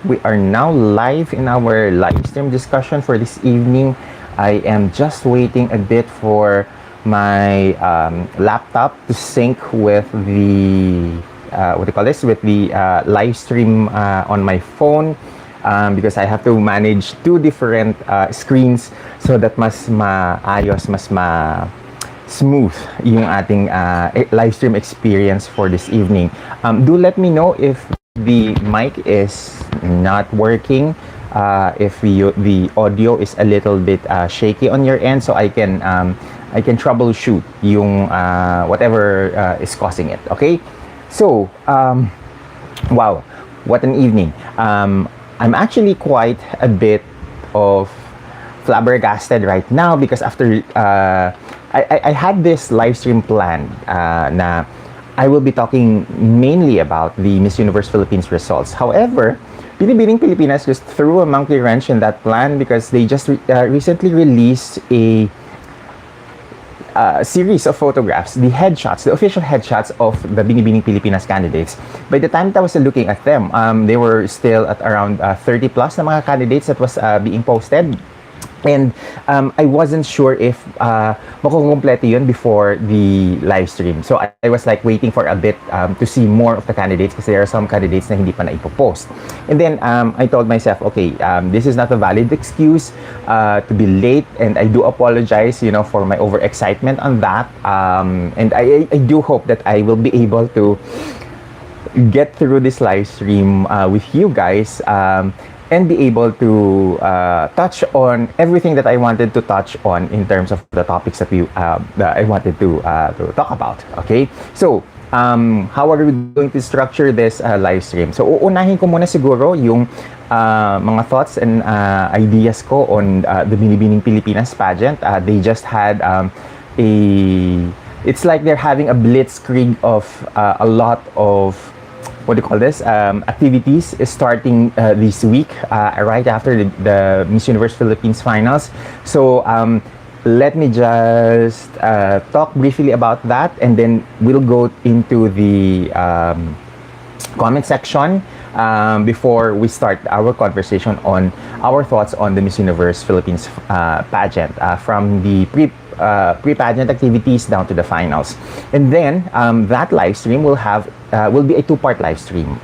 We are now live in our live stream discussion for this evening. I am just waiting a bit for my laptop to sync with the what do you call this? With the live stream on my phone. Because I have to manage two different screens so that mas maayos, mas smooth yung ating live stream experience for this evening. Do let me know if the mic is not working, if the audio is a little bit shaky on your end, so I can troubleshoot yung whatever is causing it. Okay, so wow, what an evening. I'm actually quite a bit of flabbergasted right now because after I had this live stream planned na I will be talking mainly about the Miss Universe Philippines results. However, Binibining Pilipinas just threw a monkey wrench in that plan because they just recently released a series of photographs, the headshots, the official headshots of the Binibining Pilipinas candidates. By the time that I was looking at them, they were still at around 30 plus na mga candidates that was being posted. And I wasn't sure if makukumpleto yun before the live stream. So I was like waiting for a bit to see more of the candidates because there are some candidates na hindi pa na ipopost. And then I told myself, okay, this is not a valid excuse to be late, and I do apologize, you know, for my overexcitement on that. And I do hope that I will be able to get through this live stream with you guys. And be able to touch on everything that I wanted to touch on in terms of the topics that I wanted to talk about. Okay, so how are we going to structure this live stream? So uunahin ko muna siguro yung mga thoughts and ideas ko on the Binibining Pilipinas pageant. They just had it's like they're having a blitzkrieg of a lot of what do you call this, activities starting this week, right after the Miss Universe Philippines finals. So let me just talk briefly about that, and then we'll go into the comment section before we start our conversation on our thoughts on the Miss Universe Philippines pageant, from the pre-pageant activities down to the finals. And then that live stream will be a two-part live stream,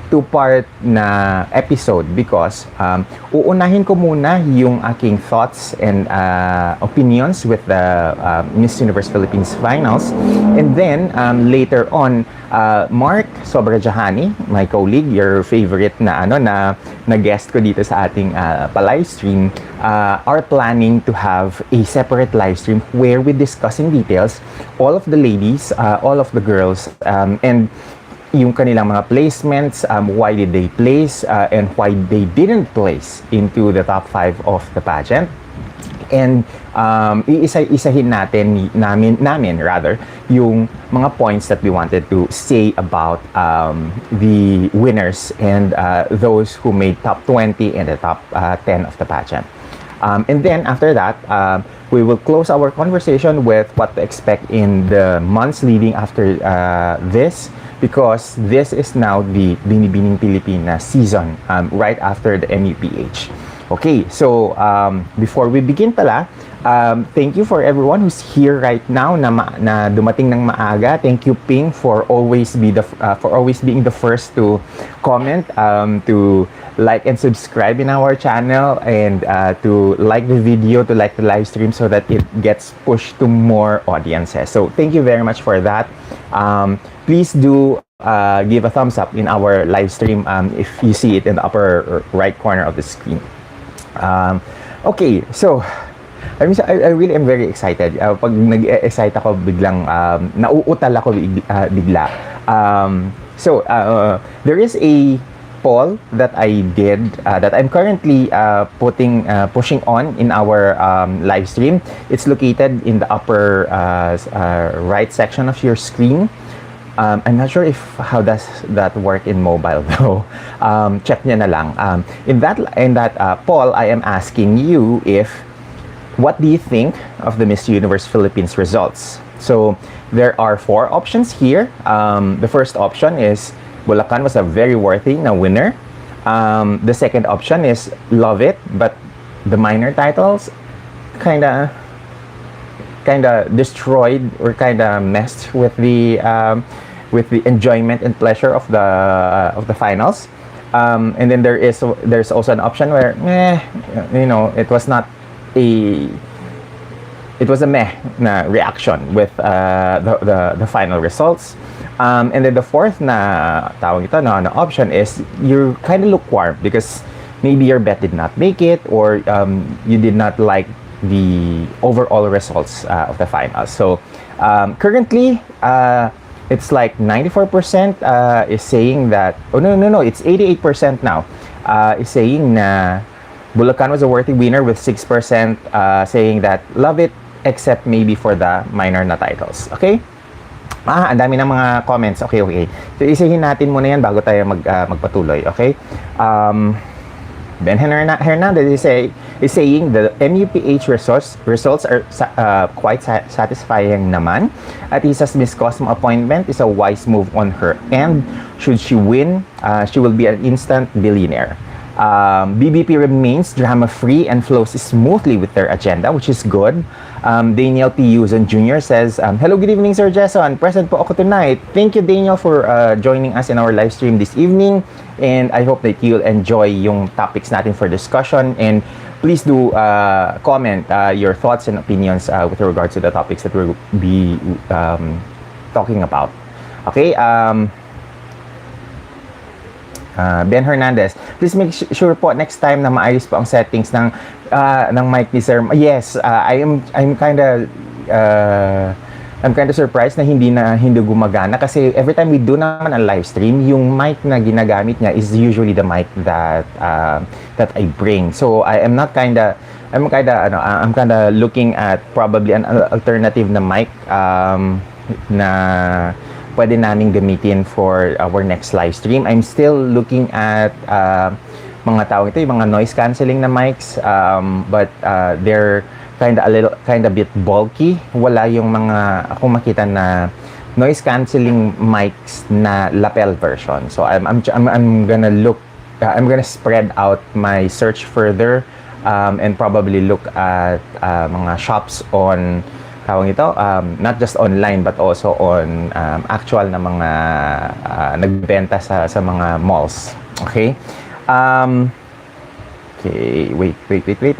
two-part na episode, because uunahin ko muna yung aking thoughts and opinions with the Miss Universe Philippines finals, and then later on Mark Sobrajahani, my colleague, your favorite na guest ko dito sa ating pa-live stream, are planning to have a separate live stream where we discuss in details all of the ladies, all of the girls, and yung kanilang mga placements, why did they place, and why they didn't place into the top 5 of the pageant. And iisa-isahin namin rather yung mga points that we wanted to say about the winners and those who made top 20 and the top 10 of the pageant. And then after that, we will close our conversation with what to expect in the months leading after this, because this is now the Binibining Pilipinas season, right after the MUPH. Okay, so before we begin pala, thank you for everyone who's here right now na dumating ng maaga. Thank you, Ping, for always being the first to comment, to like and subscribe in our channel, and to like the video, to like the live stream, so that it gets pushed to more audiences. So thank you very much for that. Please do give a thumbs up in our live stream if you see it in the upper right corner of the screen. Okay, so I really am very excited. Pag nag-excite ako, biglang nauutal ako bigla. So there is a poll that I did that I'm currently pushing on in our live stream. It's located in the upper right section of your screen. I'm not sure how does that work in mobile though. Check nyo na lang. In that poll, I am asking you what do you think of the Miss Universe Philippines results? So there are 4 options here. The first option is Bulacan was a very worthy na winner. The second option is love it, but the minor titles kinda destroyed or kinda messed with the enjoyment and pleasure of the finals. And then there's also an option where it was not a it was a meh na reaction with the final results. And then the fourth na tawag ito na option is you kind of lukewarm because maybe your bet did not make it, or you did not like the overall results of the finals. So currently it's like 94% is saying that, oh no, it's 88% now, is saying na Bulacan was a worthy winner, with 6% saying that love it, except maybe for the minor na titles. Okay? Ang dami ng mga comments. Okay. So, isahin natin muna yan bago tayo magpatuloy. Okay? Ben Hernandez is saying the MUPH results are quite satisfying naman. At Isa's Cosmo appointment is a wise move on her end. Should she win, she will be an instant billionaire. BBP remains drama-free and flows smoothly with their agenda, which is good. Daniel P. Yuzon Jr. says, hello, good evening, Sir Jason. Present po ako tonight. Thank you, Daniel, for joining us in our live stream this evening. And I hope that you'll enjoy yung topics natin for discussion. And please do comment your thoughts and opinions with regards to the topics that we'll be talking about. Okay? Ben Hernandez, please make sure po next time na maayos po ang settings ng mic ni Sir. Yes, I'm kind of surprised na hindi gumagana kasi every time we do naman a live stream, yung mic na ginagamit niya is usually the mic that I bring. So I'm kind of looking at probably an alternative na mic na pwede naming gamitin for our next live stream. I'm still looking at mga tawag ito, yung mga noise cancelling na mics, but they're kind of bit bulky. Wala yung mga akong makita na noise cancelling mics na lapel version. So I'm gonna spread out my search further and probably look at mga shops on tawag ito, not just online but also on actual na mga nagbenta sa mga malls. Okay? Okay, wait.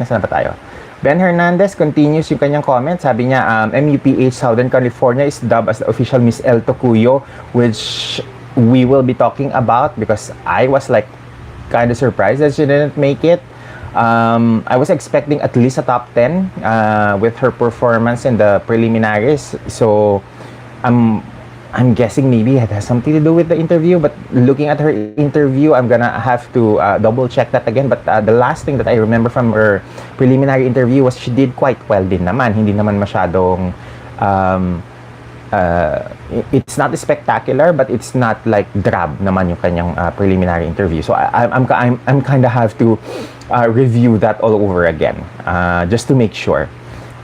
Nasaan pa tayo? Ben Hernandez continues yung kanyang comment. Sabi niya, MUPH Southern California is dubbed as the official Miss El Tocuyo, which we will be talking about because I was like kind of surprised that she didn't make it. I was expecting at least a top 10 with her performance in the preliminaries. So I'm guessing maybe it has something to do with the interview. But looking at her interview, I'm gonna have to double check that again. But the last thing that I remember from her preliminary interview was she did quite well din naman. Hindi naman masyadong it's not spectacular, but it's not like drab naman yung kanyang preliminary interview. So I'm kind of have to review that all over again, just to make sure.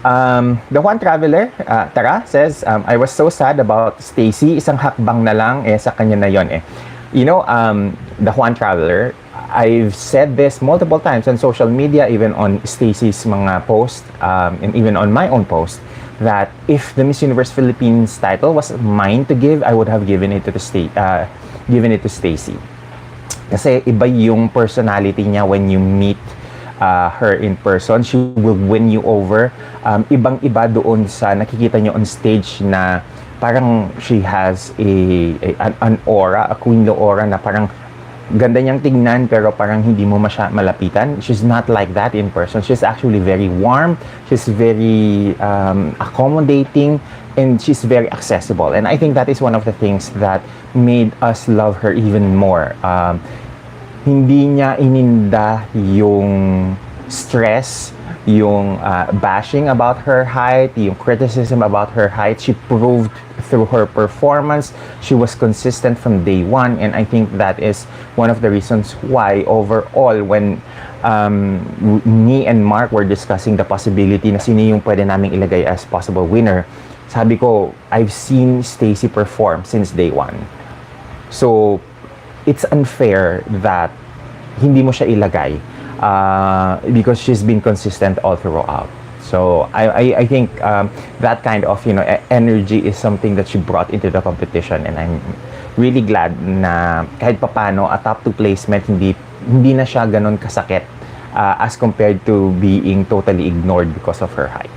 The Juan Traveler, Tara, says, I was so sad about Stacy. Isang hakbang na lang sa kanya na yon eh. You know, the Juan Traveler, I've said this multiple times on social media, even on Stacy's mga posts, and even on my own post, that if the Miss Universe Philippines title was mine to give, I would have given it to Stacy. Kasi iba yung personality niya when you meet her in person. She will win you over. Ibang-iba doon sa nakikita niyo on stage na parang she has an aura, a queenly aura na parang ganda niyang tingnan pero parang hindi mo malapitan. She's not like that in person. She's actually very warm. She's very accommodating, and she's very accessible. And I think that is one of the things that made us love her even more. Hindi niya ininda yung stress, yung bashing about her height, yung criticism about her height. She proved through her performance. She was consistent from day one, and I think that is one of the reasons why overall when me and Mark were discussing the possibility na sino yung pwede naming ilagay as possible winner, sabi ko, I've seen Stacy perform since day one. So it's unfair that hindi mo siya ilagay because she's been consistent all throughout. So I think that kind of energy is something that she brought into the competition, and I'm really glad na kahit papano a top 2 placement hindi na siya ganun kasakit as compared to being totally ignored because of her height.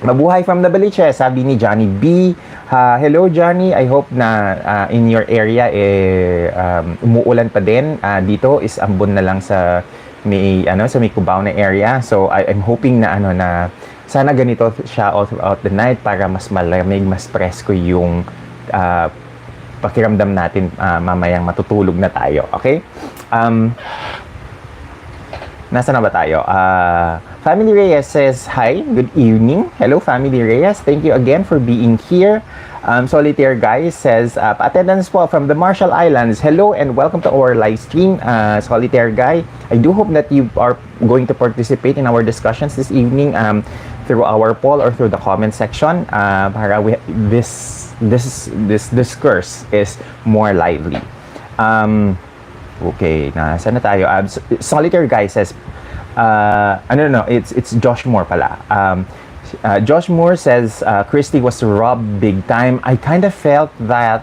Mabuhay from the Baliche, sabi ni Johnny B. Hello Johnny, I hope na in your area umuulan pa din. Dito is ambon na lang sa may Cubao na area. So I'm hoping na na sana ganito siya all throughout the night para mas malamig, mas presko yung pakiramdam natin mamayang matutulog na tayo. Okay? Nasa na ba tayo? Family Reyes says, hi, good evening. Hello, Family Reyes. Thank you again for being here. Solitaire Guy says, attendance po from the Marshall Islands. Hello and welcome to our live stream, Solitaire Guy. I do hope that you are going to participate in our discussions this evening through our poll or through the comment section para this discourse is more lively. Okay, saan na tayo? Solitaire Guy says, it's Josh Moore pala. Josh Moore says, Christy was robbed big time. I kind of felt that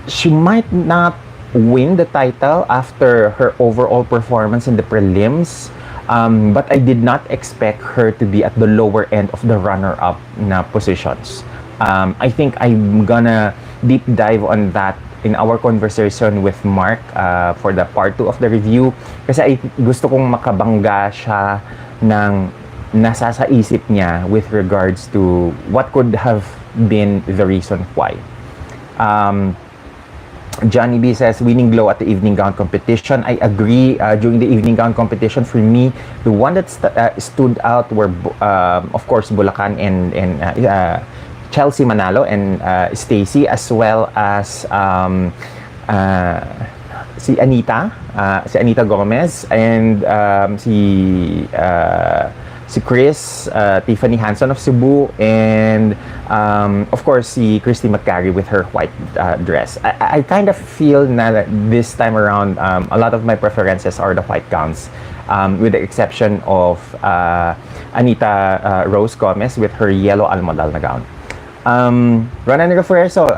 she might not win the title after her overall performance in the prelims. But I did not expect her to be at the lower end of the runner-up na positions. I think I'm gonna deep dive on that in our conversation with Mark for the part 2 of the review, kasi gusto kong makabangga siya ng nasa sa isip niya with regards to what could have been the reason why. Johnny B says, winning glow at the evening gown competition. I agree. During the evening gown competition, for me, the one that stood out were of course Bulacan and Chelsea Manalo and Stacy, as well as si Anita Gomez, and si Chris, Tiffany Hanson of Cebu, and of course si Christy McCarry with her white dress. I kind of feel na this time around a lot of my preferences are the white gowns, with the exception of Anita Rose Gomez with her yellow almodal na gown. Ronan Refuerzo,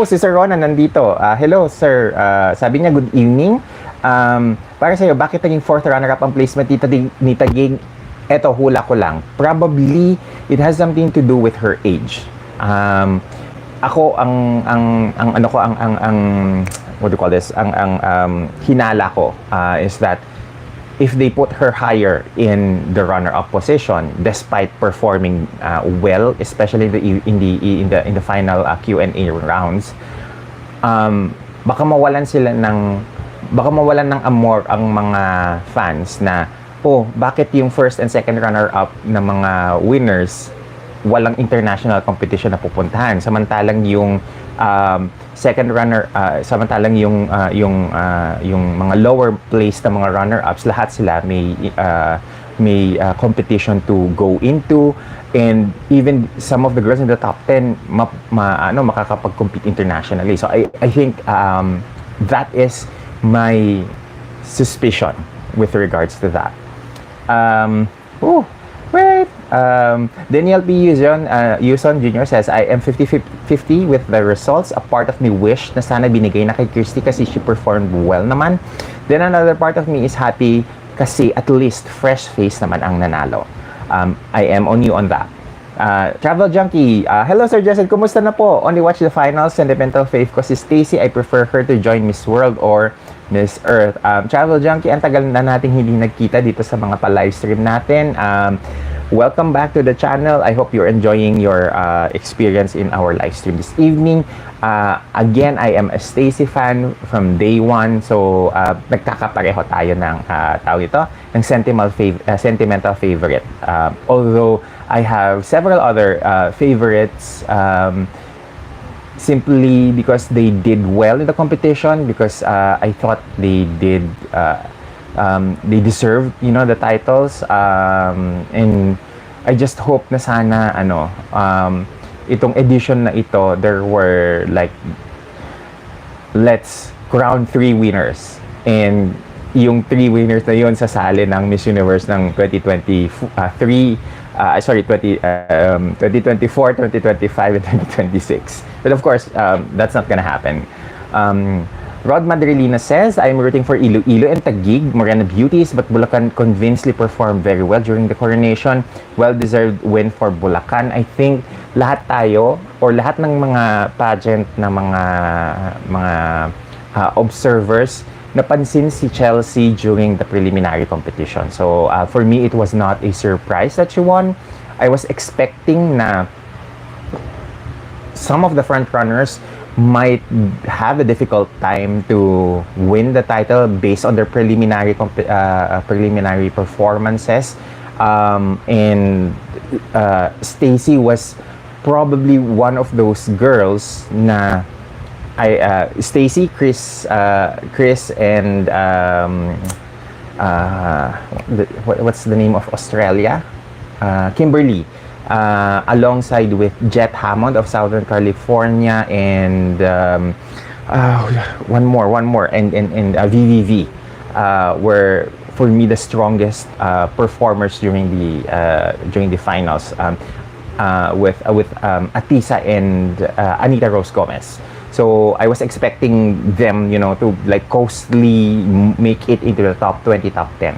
si Sir Ronan nandito. Hello sir, sabi niya good evening. Para sa'yo, bakit naging 4th runner-up ang placement ni Taguig? Eto, hula ko lang. Probably it has something to do with her age. Ako what do you call this? Hinala ko is that if they put her higher in the runner-up position, despite performing well, especially in the final Q&A rounds, baka mawalan ng amor ang mga fans na, bakit yung first and second runner-up na mga winners walang international competition na pupuntahan, samantalang yung yung mga lower place na mga runner-ups, lahat sila may competition to go into, and even some of the girls in the top 10 makakapag-compete internationally. So I think that is my suspicion with regards to that. Daniel P. Yuson Jr. says, I am 50-50 with the results. A part of me wish na sana binigay na kay Christy kasi she performed well naman. Then another part of me is happy kasi at least fresh face naman ang nanalo. I am on you on that. Travel Junkie, hello Sir Jessel, kumusta na po? Only watch the finals, sentimental faith ko si Stacy. I prefer her to join Miss World or Miss Earth. Travel Junkie, ang tagal na nating hindi nagkita dito sa mga pa-livestream natin. Welcome back to the channel. I hope you're enjoying your experience in our live stream this evening. Again, I am a Stacy fan from day one. So, nagkakapareho tayo ng ng sentimental favorite. Although, I have several other favorites simply because they did well in the competition, because I thought they deserved, the titles, and I just hope na sana itong edition na ito, there were like let's crown 3 winners. And yung 3 winners na yun sasali ng Miss Universe ng 2023, 2024, 2025, and 2026. But of course, that's not gonna happen. Rod Madrilina says, I'm rooting for Iloilo and Taguig, Morena Beauties, but Bulacan convincingly performed very well during the coronation. Well-deserved win for Bulacan. I think lahat tayo, or lahat ng mga pageant na mga observers, napansin si Chelsea during the preliminary competition. So, for me, it was not a surprise that she won. I was expecting na some of the front runners might have a difficult time to win the title based on their preliminary performances. And Stacy was probably one of those girls na Stacy, Chris, and what's the name of Australia? Kimberly. Alongside with Jet Hammond of Southern California, and one more, and VVV were for me the strongest performers during the finals, with Atisa and Anita Rose Gomez. So I was expecting them, to like costly make it into the top 20, top 10,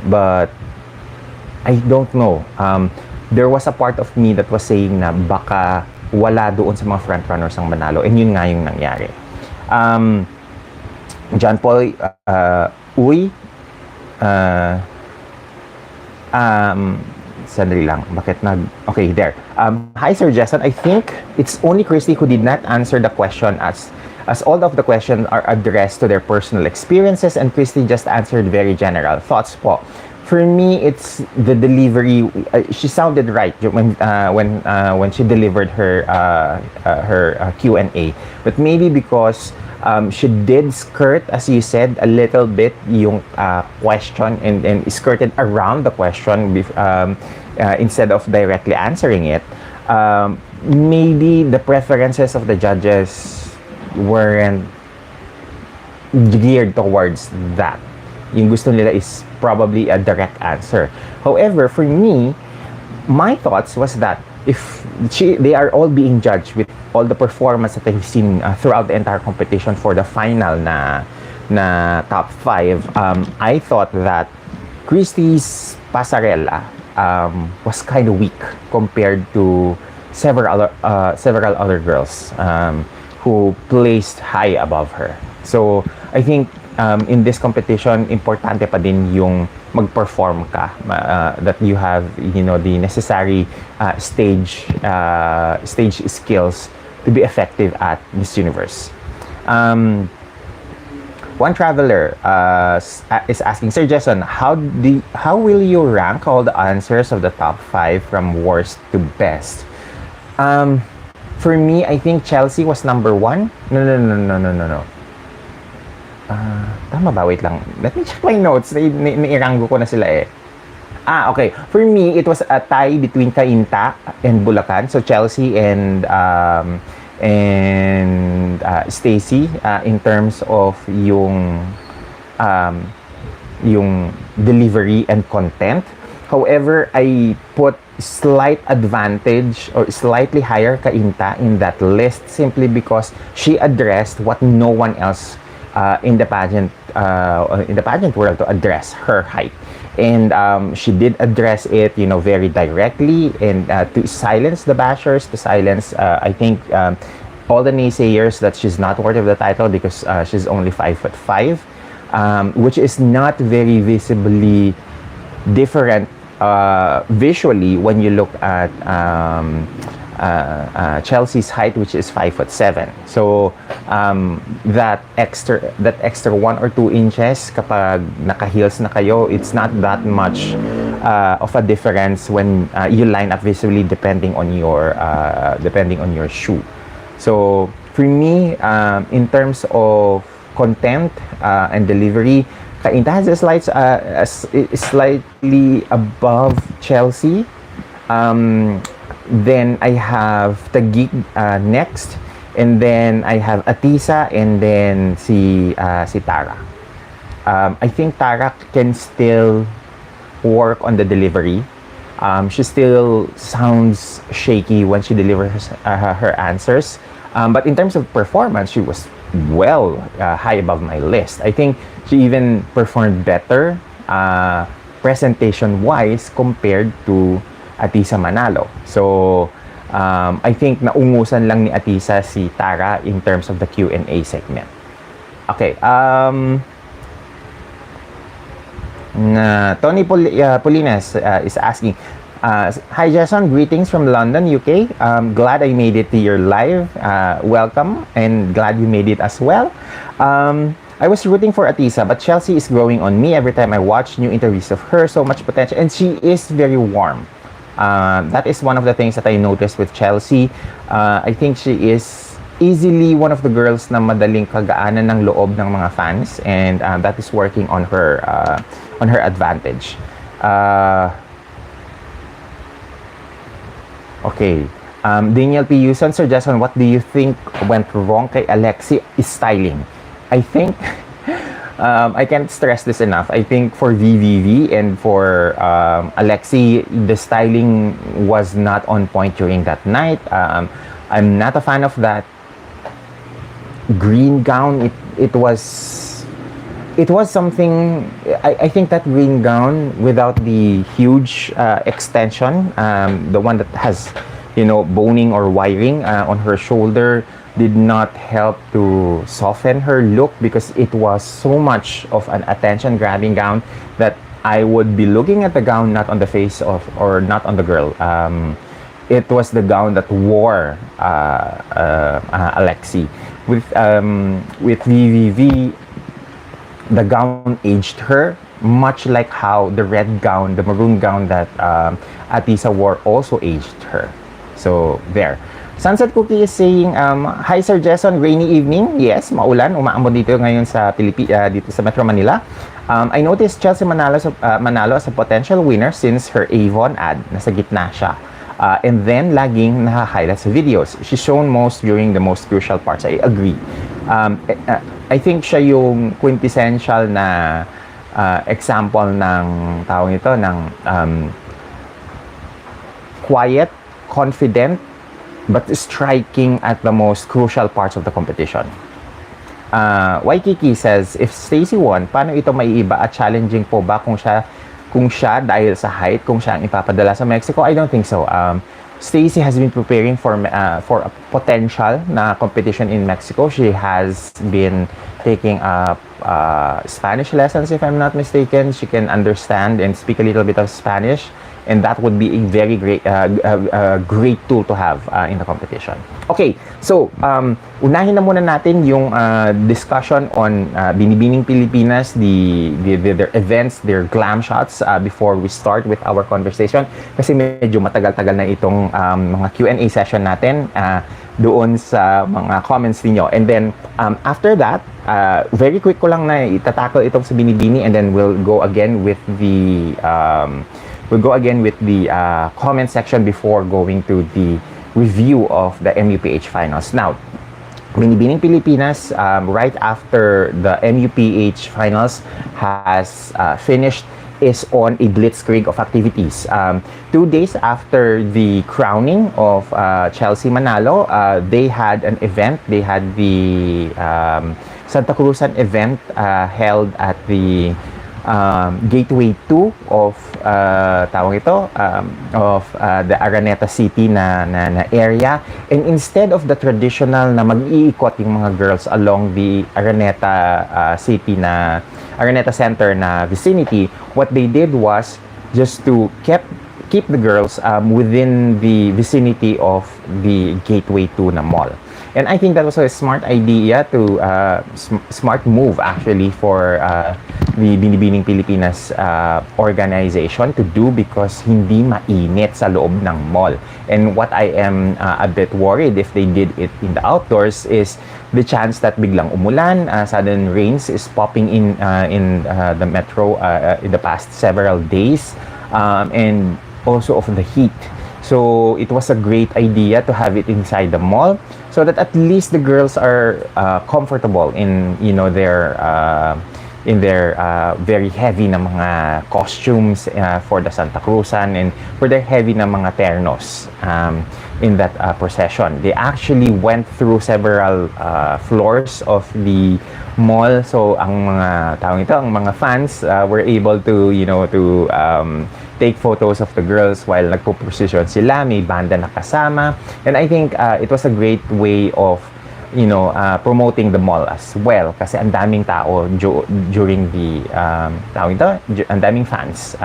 but I don't know. There was a part of me that was saying na baka wala doon sa mga frontrunners ang manalo, and yun nga yung nangyari. John Paul Uy, sandali lang, okay, there. Hi Sir Jason, I think it's only Christy who did not answer the question as all of the questions are addressed to their personal experiences, and Christy just answered very general. Thoughts po? For me, it's the delivery. She sounded right when she delivered her Q&A, but maybe because she did skirt, as you said, a little bit yung question, and skirted around the question instead of directly answering it. Maybe the preferences of the judges weren't geared towards that. Yung gusto nila is probably a direct answer. However, for me, my thoughts was that if they are all being judged with all the performance that I've seen throughout the entire competition for the final na top 5, I thought that Christy's pasarela was kind of weak compared to several other girls who placed high above her. So I think in this competition, importante pa din yung mag-perform ka, that you have, the necessary stage skills to be effective at Miss Universe. One traveler is asking, Sir Jason, how will you rank all the answers of the top 5 from worst to best? For me, I think Chelsea was number 1. No. Tama ba? Wait lang. Let me check my notes. Nairanggo ko na sila eh. Okay. For me, it was a tie between Cainta and Bulacan. So, Chelsea and Stacy in terms of yung delivery and content. However, I put slight advantage or slightly higher Cainta in that list simply because she addressed what no one else in the pageant world to address, her height. And she did address it, very directly, and to silence the bashers, to silence, I think, all the naysayers that she's not worthy of the title because she's only 5'5", which is not very visibly different visually when you look at Chelsea's height, which is 5'7". So that extra 1 or 2 inches kapag naka-heels na kayo, it's not that much of a difference when you line up visibly depending on your shoe. So for me, in terms of content and delivery, Cainta has a slightly above Chelsea. Then I have Taguig next, And then I have Atisa and then si Tara. I think Tara can still work on the delivery. She still sounds shaky when she delivers her answers. But in terms of performance, she was well high above my list. I think she even performed better presentation-wise compared to Atisa Manalo. So, I think naungusan lang ni Atisa si Tara in terms of the Q&A segment. Okay. Tony Polinas is asking, hi Jason, greetings from London, UK. Glad I made it to your live. Welcome, and glad you made it as well. I was rooting for Atisa, but Chelsea is growing on me every time I watch new interviews of her. So much potential, and she is very warm. That is one of the things that I noticed with Chelsea. I think she is easily one of the girls na madaling kagaanan ng loob ng mga fans, and that is working on her advantage. Okay. Daniel P. Yuson, Sir Jason, what do you think went wrong kay Alexi is styling? I think I can't stress this enough. I think for VVV and for Alexi, the styling was not on point during that night. I'm not a fan of that green gown. It was something. I think that green gown without the huge extension, the one that has, boning or wiring on her shoulder, did not help to soften her look, because it was so much of an attention-grabbing gown that I would be looking at the gown not on the face of, or not on the girl. It was the gown that wore Alexi. With VVV, the gown aged her, much like how the red gown, the maroon gown that Atisa wore also aged her. So, there. Sunset Cookie is saying, hi Sir Jason, rainy evening. Yes, maulan, umaambon dito ngayon sa dito sa Metro Manila. I noticed Chelsea Manalo as a potential winner since her Avon ad, nasa gitna siya. And then, laging naha-highlight sa videos. She's shown most during the most crucial parts. I agree. I think siya yung quintessential na example ng tawag ito, ng quiet, confident, but striking at the most crucial parts of the competition. Waikiki says, if Stacy won, paano ito maiiba at challenging po ba kung siya dahil sa height, kung siya ang ipapadala sa Mexico? I don't think so. Stacy has been preparing for a potential na competition in Mexico. She has been taking up Spanish lessons, if I'm not mistaken. She can understand and speak a little bit of Spanish, and that would be a very great great tool to have in the competition. Okay, so unahin na muna natin yung discussion on Binibining Pilipinas, their events, their glam shots before we start with our conversation, kasi medyo matagal-tagal na itong mga Q&A session natin doon sa mga comments niyo. And then after that, very quick ko lang na itatackle itong sa Binibini, and then we'll go again with the comment section before going to the review of the MUPH finals. Now, Binibining Pilipinas, right after the MUPH finals has finished, is on a blitzkrieg of activities. 2 days after the crowning of Chelsea Manalo, they had an event. They had the Santa Cruzan event held at the Gateway 2 of the Araneta City na area. And instead of the traditional na mag-iikot yung mga girls along the Araneta City na Araneta Center na vicinity, what they did was just to keep the girls within the vicinity of the Gateway 2 na mall. And I think that was a smart idea to smart move actually for the Binibining Pilipinas organization to do, because hindi mainit sa loob ng mall. And what I am a bit worried if they did it in the outdoors is the chance that biglang umulan, sudden rains is popping in the metro in the past several days, and also of the heat. So it was a great idea to have it inside the mall. so that at least the girls are comfortable in, you know, their very heavy na mga costumes for the Santa Cruzan, and for their heavy na mga ternos in that procession. They actually went through several floors of the mall. So ang mga taong ito, ang mga fans were able to, you know, to take photos of the girls while nagpo-procession sila, may banda na kasama. And I think it was a great way of, you know, promoting the mall as well, kasi ang daming tao during the ang daming fans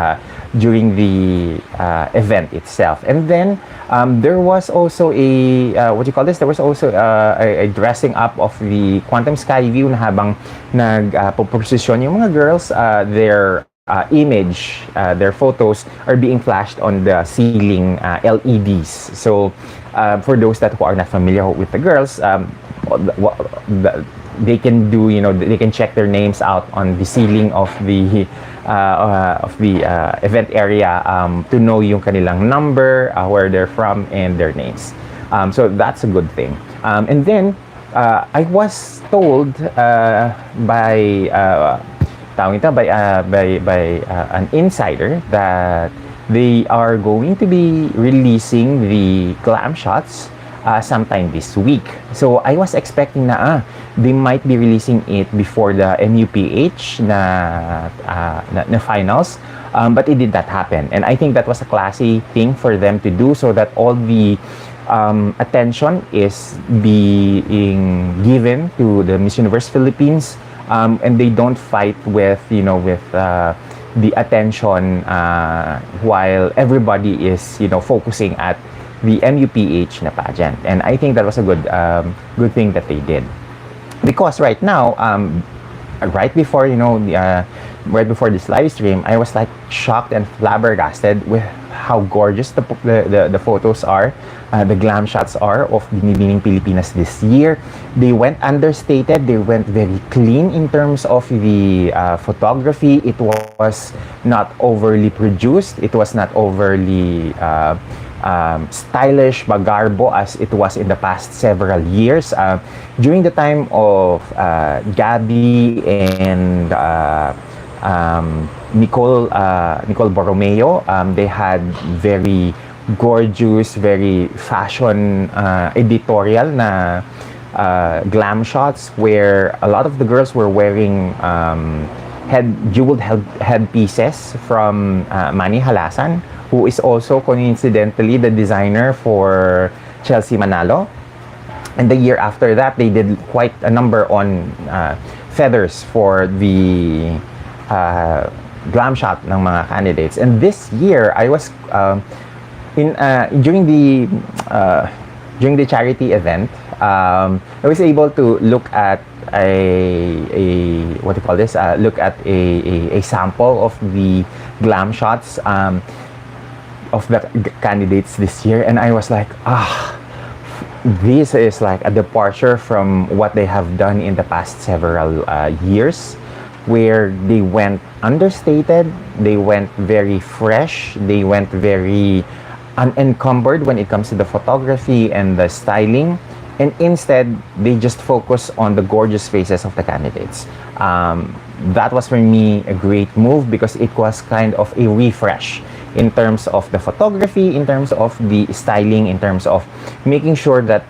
during the event itself. And then there was also a what do you call this, there was also a dressing up of the Quantum Sky View na habang nagpo-procession yung mga girls, their image, their photos are being flashed on the ceiling LEDs. So for those that who are not familiar with the girls, they can do, you know, they can check their names out on the ceiling of the event area to know yung kanilang number, where they're from, and their names. So that's a good thing. And then I was told by an insider that they are going to be releasing the glam shots sometime this week. So I was expecting na they might be releasing it before the MUPH na finals, but it did not happen. And I think that was a classy thing for them to do, so that all the attention is being given to the Miss Universe Philippines, and they don't fight with, you know, with the attention while everybody is, you know, focusing at the MUPH na pageant. And I think that was a good thing that they did, because right now, right before, you know, right before this live stream, I was like shocked and flabbergasted with how gorgeous the photos are, the glam shots are of Binibining Pilipinas this year. They went understated, they went very clean in terms of the photography. It was not overly produced, it was not overly stylish, magarbo as it was in the past several years. During the time of Gabby and Nicole Borromeo, they had very gorgeous, very fashion editorial na glam shots, where a lot of the girls were wearing jeweled headpieces from Manny Halasan, who is also coincidentally the designer for Chelsea Manalo. And the year after that, they did quite a number on feathers for the glam shot ng mga candidates. And this year, I was during the charity event, I was able to look at what do you call this? Look at a sample of the glam shots of the candidates this year, and I was like, this is like a departure from what they have done in the past several years, where they went understated, they went very fresh, they went very unencumbered when it comes to the photography and the styling, and instead they just focus on the gorgeous faces of the candidates. That was for me a great move, because it was kind of a refresh in terms of the photography, in terms of the styling, in terms of making sure that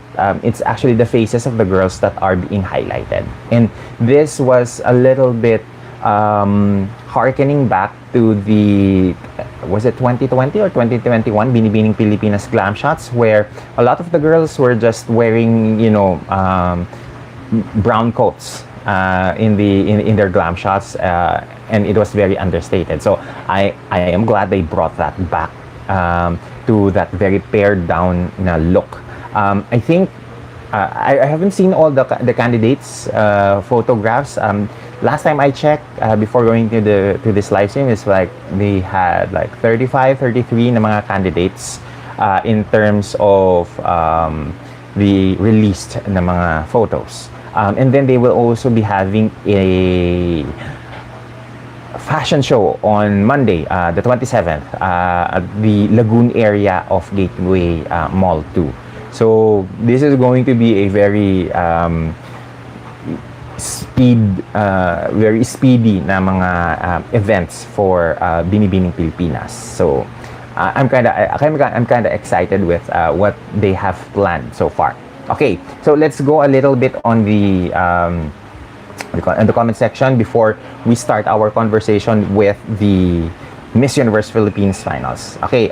it's actually the faces of the girls that are being highlighted. And this was a little bit harkening back to the, was it 2020 or 2021 Binibining Pilipinas glam shots, where a lot of the girls were just wearing, you know, brown coats in their glam shots, and it was very understated. So I am glad they brought that back to that very pared down na look. I think I haven't seen all the candidates photographs. Last time I checked, before going to this live stream, is like they had like 35, 33 na mga candidates in terms of the released na mga photos. And then they will also be having a fashion show on Monday, the 27th, at the Lagoon area of Gateway Mall 2. So this is going to be a very very speedy na mga events for Binibining Pilipinas. So I'm kind of excited with what they have planned so far. Okay, so let's go a little bit on the in the comment section before we start our conversation with the Miss Universe Philippines Finals. Okay,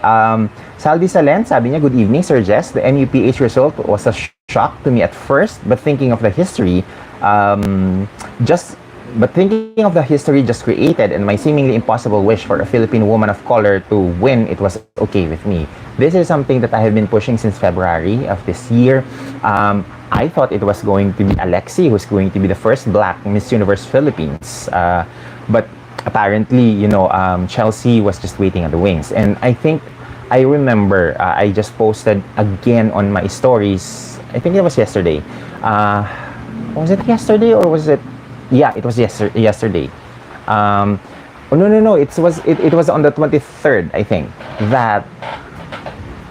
Salvi Salen, sabi niya, good evening, Sir Jess. The MUPH result was a shock to me at first, but thinking of the history just created and my seemingly impossible wish for a Philippine woman of color to win, it was okay with me. This is something that I have been pushing since February of this year. I thought it was going to be Alexi who's going to be the first Black Miss Universe Philippines, but apparently, you know, Chelsea was just waiting at the wings. And I think I remember I just posted again on my stories. I think it was yesterday. Was it yesterday or was it? Yeah, it was yesterday. No. It was on the 23rd, I think, that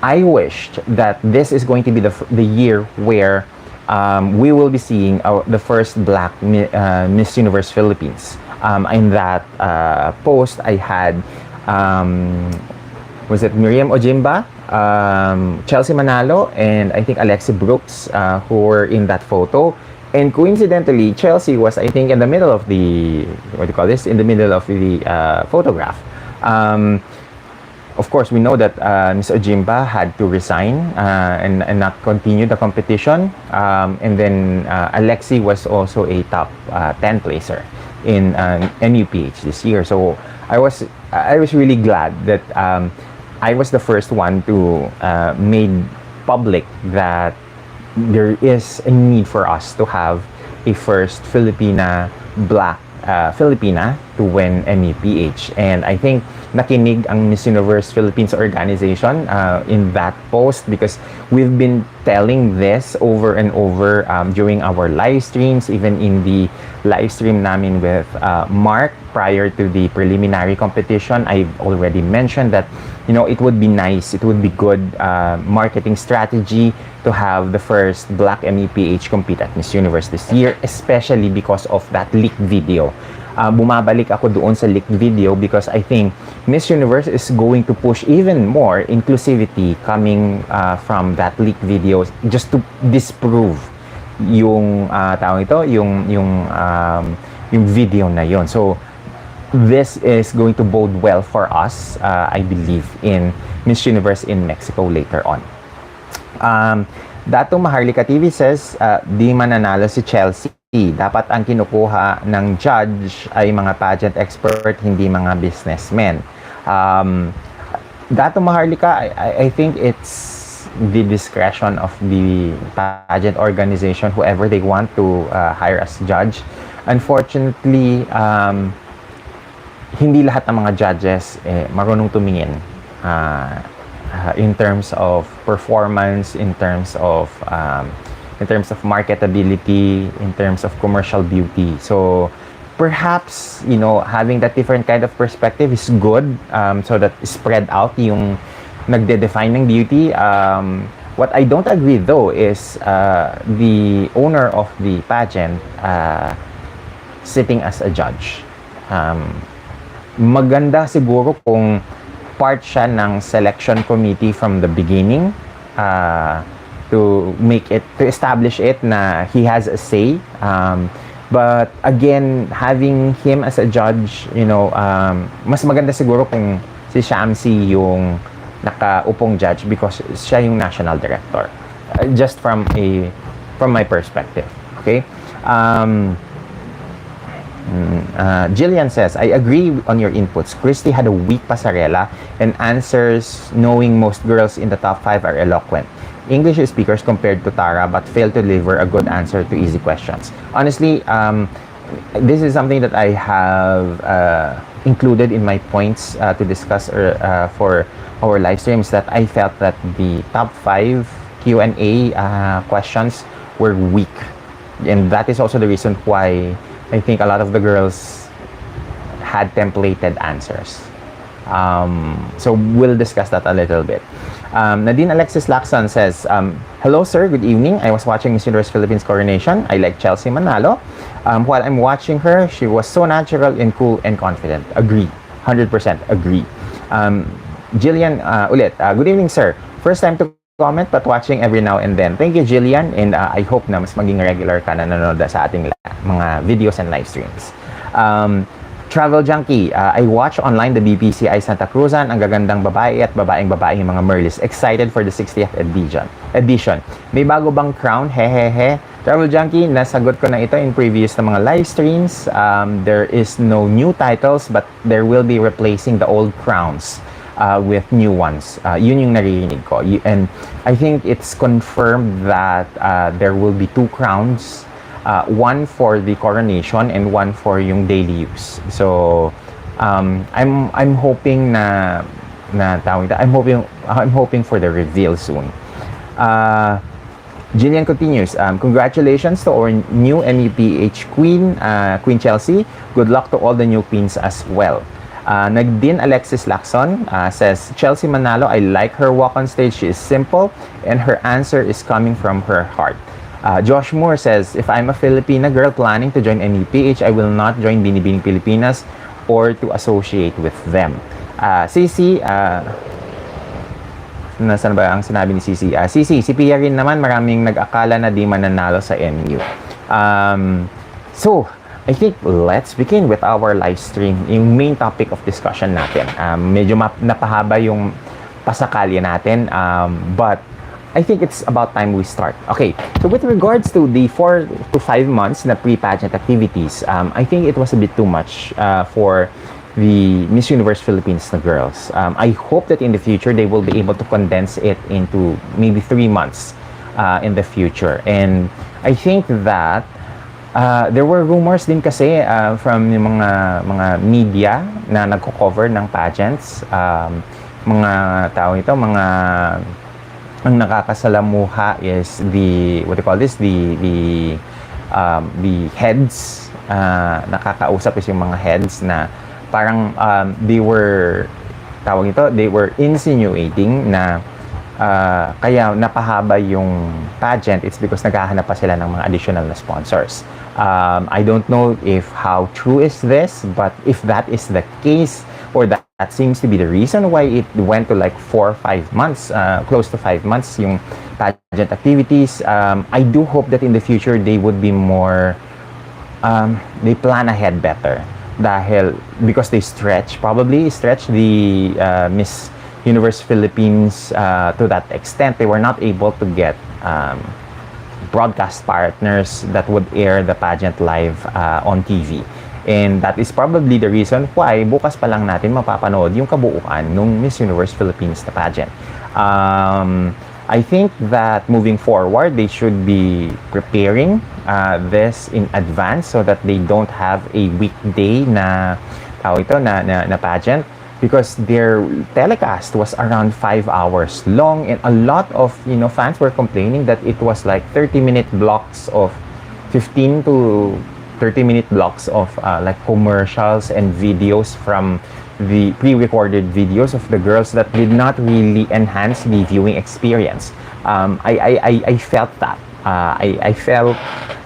I wished that this is going to be the year where we will be seeing the first Black Miss Universe Philippines. In that post, I had was it Miriam Ojimba, Chelsea Manalo, and I think Alexi Brooks who were in that photo. And coincidentally, Chelsea was, I think, in the middle of the, in the middle of the photograph. Of course, we know that Ms. Ojimba had to resign and not continue the competition. And then Alexi was also a top 10 placer in MUPH this year. So I was really glad that I was the first one to made public that there is a need for us to have a first Black Filipina to win MUPH. And I think nakinig ang Miss Universe Philippines organization in that post, because we've been telling this over and over during our live streams, even in the live stream namin with Mark prior to the preliminary competition. I've already mentioned that, you know, it would be nice, it would be good marketing strategy to have the first Black MUPH compete at Miss Universe this year, especially because of that leaked video. Bumabalik ako doon sa leaked video because I think Miss Universe is going to push even more inclusivity coming from that leaked video, just to disprove yung yung video na yon. So this is going to bode well for us, I believe, in Miss Universe in Mexico later on. Dato Maharlika TV says, di mananalo si Chelsea. Dapat ang kinukuha ng judge ay mga pageant expert, hindi mga businessmen. Dato Maharlika, I think it's the discretion of the pageant organization, whoever they want to hire as judge. Unfortunately, hindi lahat ng mga judges marunong tumingin in terms of performance, in terms of marketability, in terms of commercial beauty. So perhaps, you know, having that different kind of perspective is good, so that spread out yung nagde-define ng beauty. What I don't agree though is the owner of the pageant sitting as a judge. Maganda siguro kung part siya ng selection committee from the beginning, to establish it na he has a say. But again, having him as a judge, you know, mas maganda siguro kung si Shamsi yung nakaupong judge, because siya yung national director. Just from my perspective, okay? Jillian says, I agree on your inputs. Christy had a weak pasarela and answers knowing most girls in the top 5 are eloquent English speakers compared to Tara, but failed to deliver a good answer to easy questions. Honestly, this is something that I have included in my points to discuss for our live streams, that I felt that the top 5 Q&A questions were weak. And that is also the reason why I think a lot of the girls had templated answers. So we'll discuss that a little bit. Nadine Alexis Lacson says, hello sir, good evening. I was watching Miss Universe Philippines coronation. I like Chelsea Manalo. While I'm watching her, she was so natural and cool and confident. Agree. 100% agree. Jillian ulit, good evening sir. First time to comment but watching every now and then. Thank you Jillian, and I hope na mas maging regular ka na nanonood sa ating mga videos and live streams. Travel Junkie, I watch online the BPCI Santa Cruzan. Ang gagandang babae at babaeng mga Merlis. Excited for the 60th edition. May bago bang crown? Hehehe. Travel Junkie, nasagot ko na ito in previous na mga live streams. There is no new titles but there will be replacing the old crowns with new ones. Yun yung naririnig ko. And I think it's confirmed that there will be 2 crowns. One for the coronation and one for yung daily use. So I'm hoping na tawag ito. I'm hoping for the reveal soon. Jillian continues, congratulations to our new MEPH queen, Queen Chelsea. Good luck to all the new queens as well. Nagdin Alexis Lacson says, Chelsea Manalo, I like her walk on stage. She is simple and her answer is coming from her heart. Josh Moore says, if I'm a Filipina girl planning to join MEPH, I will not join Binibining Pilipinas or to associate with them. Stacy, nasaan ba ang sinabi ni Cici? Cici, si Pia rin naman maraming nag-akala na di mananalo sa MU. So, I think let's begin with our live stream. Yung main topic of discussion natin. Medyo napahaba yung pasakalya natin, but I think it's about time we start. Okay, so with regards to the 4 to 5 months na pre-pageant activities, I think it was a bit too much for the Miss Universe Philippines na girls. I hope that in the future they will be able to condense it into maybe 3 months in the future. And I think that there were rumors din kasi from yung mga media na nagko-cover ng pageants, mga tao ito, ang nakakasalamuha is the heads, nakakausap is yung mga heads na parang they were insinuating na kaya napahaba yung pageant, it's because naghahanap pa sila ng mga additional na sponsors. I don't know if how true is this, but if that is the case, or that seems to be the reason why it went to like 4 or 5 months, close to 5 months yung pageant activities. I do hope that in the future they would be more, they plan ahead better. Because they probably stretch the Miss Universe Philippines to that extent. They were not able to get broadcast partners that would air the pageant live on TV. And that is probably the reason why bukas pa lang natin mapapanood yung kabuuan ng Miss Universe Philippines na pageant. I think that moving forward, they should be preparing this in advance so that they don't have a weekday na pageant, because their telecast was around 5 hours long, and a lot of fans were complaining that it was like 30-minute blocks of 15 to 30-minute blocks of like commercials and videos from the pre-recorded videos of the girls that did not really enhance the viewing experience. I felt that. I felt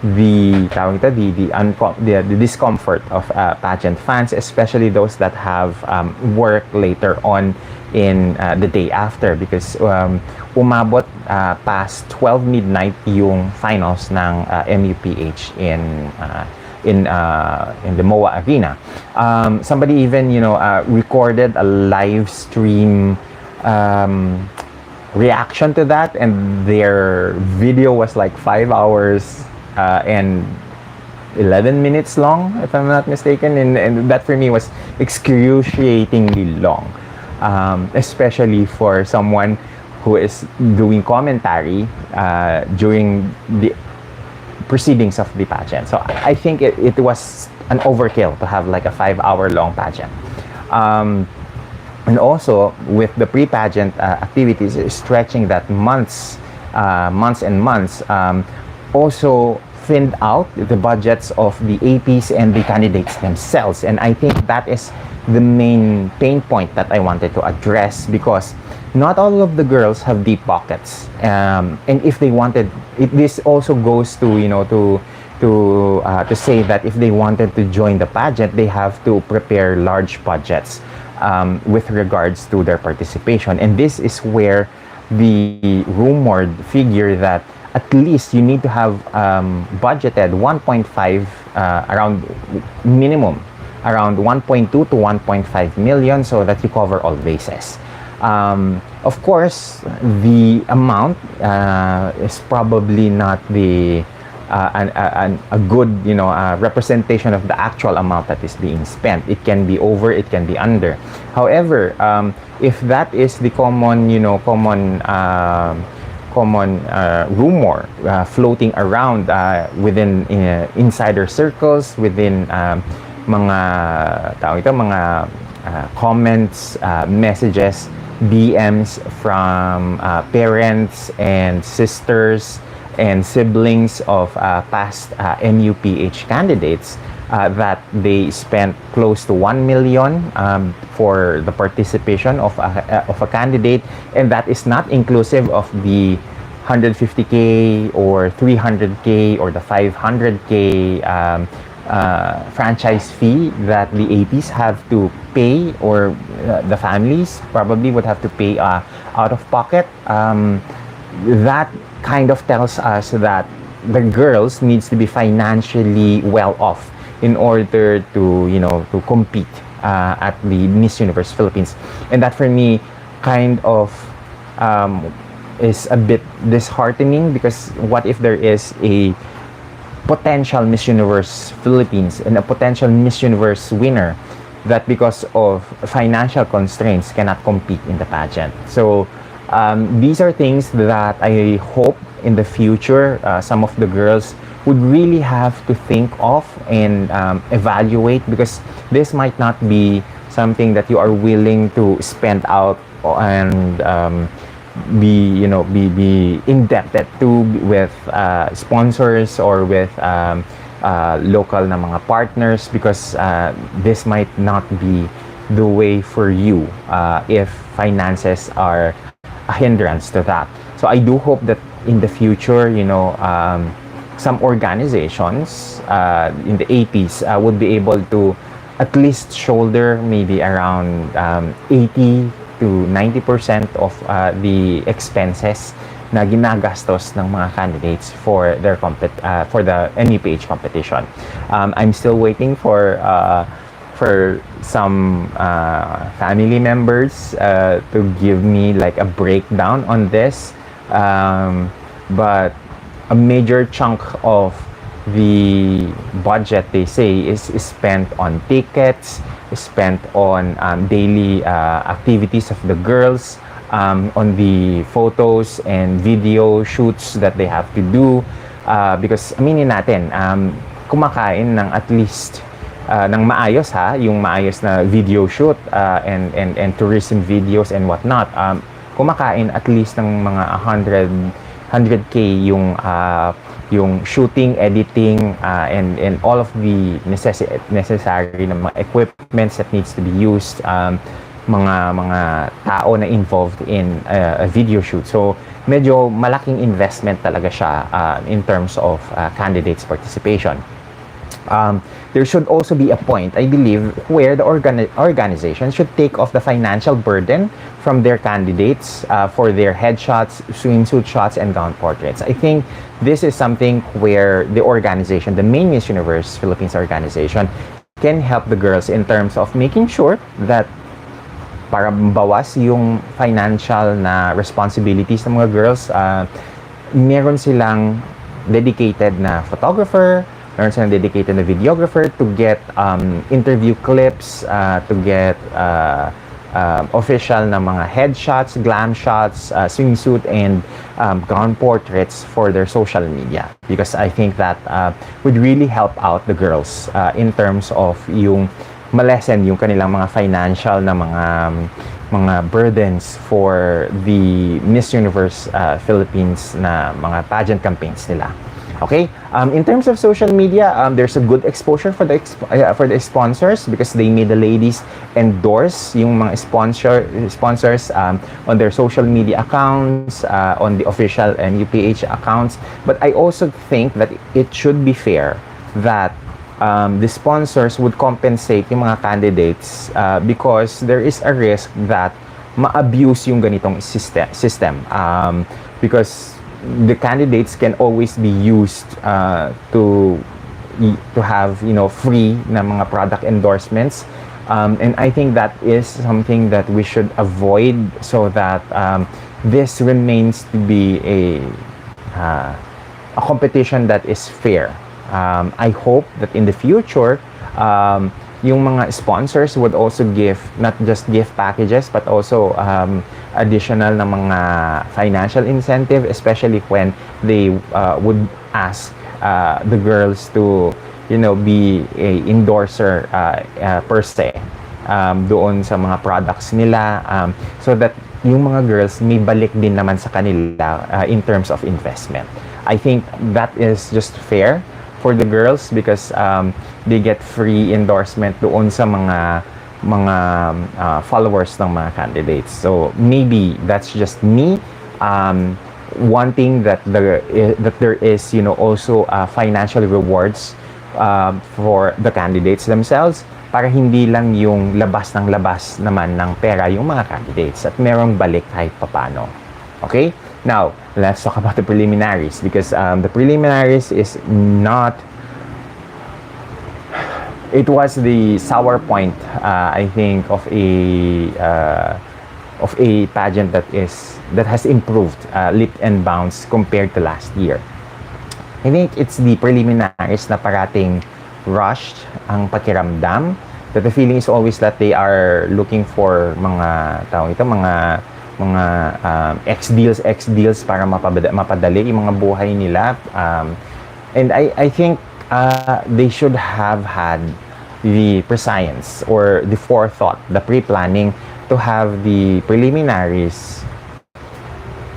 the discomfort of pageant fans, especially those that have work later on in the day after, because umabot past 12 midnight yung finals ng MEPH in the MOA Arena. Somebody even recorded a live stream reaction to that, and their video was like 5 hours and 11 minutes long, if I'm not mistaken, and that for me was excruciatingly long, especially for someone who is doing commentary during the proceedings of the pageant. So I think it was an overkill to have like a 5-hour long pageant. And also with the pre-pageant activities stretching that months and months, also thinned out the budgets of the APs and the candidates themselves. And I think that is the main pain point that I wanted to address, because not all of the girls have deep pockets. And if they wanted, this also goes to, to say that if they wanted to join the pageant, they have to prepare large budgets with regards to their participation. And this is where the rumored figure that at least you need to have budgeted 1.5 around minimum around 1.2 to 1.5 million, so that you cover all bases. Of course, the amount is probably not the a good representation of the actual amount that is being spent. It can be over, it can be under. However, if that is the common rumor floating around within insider circles, within mga comments, messages, DMs from parents and sisters and siblings of past MUPH candidates, that they spent close to 1 million for the participation of a candidate, and that is not inclusive of the 150K or 300K or the 500K franchise fee that the APs have to pay, or the families probably would have to pay out of pocket. That kind of tells us that the girls needs to be financially well off in order to compete at the Miss Universe Philippines. And that for me kind of is a bit disheartening, because what if there is a potential Miss Universe Philippines and a potential Miss Universe winner that because of financial constraints cannot compete in the pageant? So these are things that I hope in the future some of the girls would really have to think of and evaluate, because this might not be something that you are willing to spend out and be indebted to with sponsors or with local na mga partners, because this might not be the way for you if finances are a hindrance to that. So I do hope that in the future, some organizations in the APs would be able to at least shoulder maybe around 80 to 90% of the expenses na ginagastos ng mga candidates for their for the NUPH competition. I'm still waiting for some family members to give me like a breakdown on this, but a major chunk of the budget, they say, is spent on tickets, is spent on daily activities of the girls, on the photos and video shoots that they have to do, because aminin natin, kumakain ng at least ng maayos, yung maayos na video shoot and tourism videos and whatnot, kumakain at least ng mga 100K yung shooting, editing, and all of the necessary na mga equipments that needs to be used, mga tao na involved in a video shoot. So medyo malaking investment talaga siya in terms of candidates' participation. There should also be a point, I believe, where the organization should take off the financial burden from their candidates for their headshots, swimsuit shots, and gown portraits. I think this is something where the organization, the main Miss Universe Philippines organization, can help the girls in terms of making sure that para bawas yung financial na responsibilities ng mga girls, meron silang dedicated na photographer, meron silang dedicated na videographer to get interview clips, to get official na mga headshots, glam shots, swimsuit, and gown portraits for their social media. Because I think that would really help out the girls in terms of yung malesen yung kanilang mga financial na mga burdens for the Miss Universe Philippines na mga pageant campaigns nila. Okay. In terms of social media, there's a good exposure for the sponsors because they made the ladies endorse yung mga sponsors on their social media accounts, on the official UPH accounts. But I also think that it should be fair that the sponsors would compensate yung mga candidates because there is a risk that ma-abuse yung ganitong system because the candidates can always be used to have free na mga product endorsements, and I think that is something that we should avoid so that this remains to be a competition that is fair. I hope that in the future yung mga sponsors would also give not just gift packages but also additional na mga financial incentive, especially when they would ask the girls to be a endorser per se doon sa mga products nila, so that yung mga girls may balik din naman sa kanila in terms of investment. I think that is just fair for the girls because they get free endorsement doon sa mga followers ng mga candidates. So maybe that's just me wanting that there is also financial rewards for the candidates themselves para hindi lang yung labas ng labas naman ng pera yung mga candidates at merong balik kahit papano. Okay? Now, let's talk about the preliminaries because the preliminaries is not... It was the sour point, I think, of a pageant that has improved leaps and bounds compared to last year. I think it's the preliminaries na parating rushed ang pakiramdam. That the feeling is always that they are looking for mga X deals para mapadali yung mga buhay nila, and I think they should have had the prescience or the forethought, the pre-planning to have the preliminaries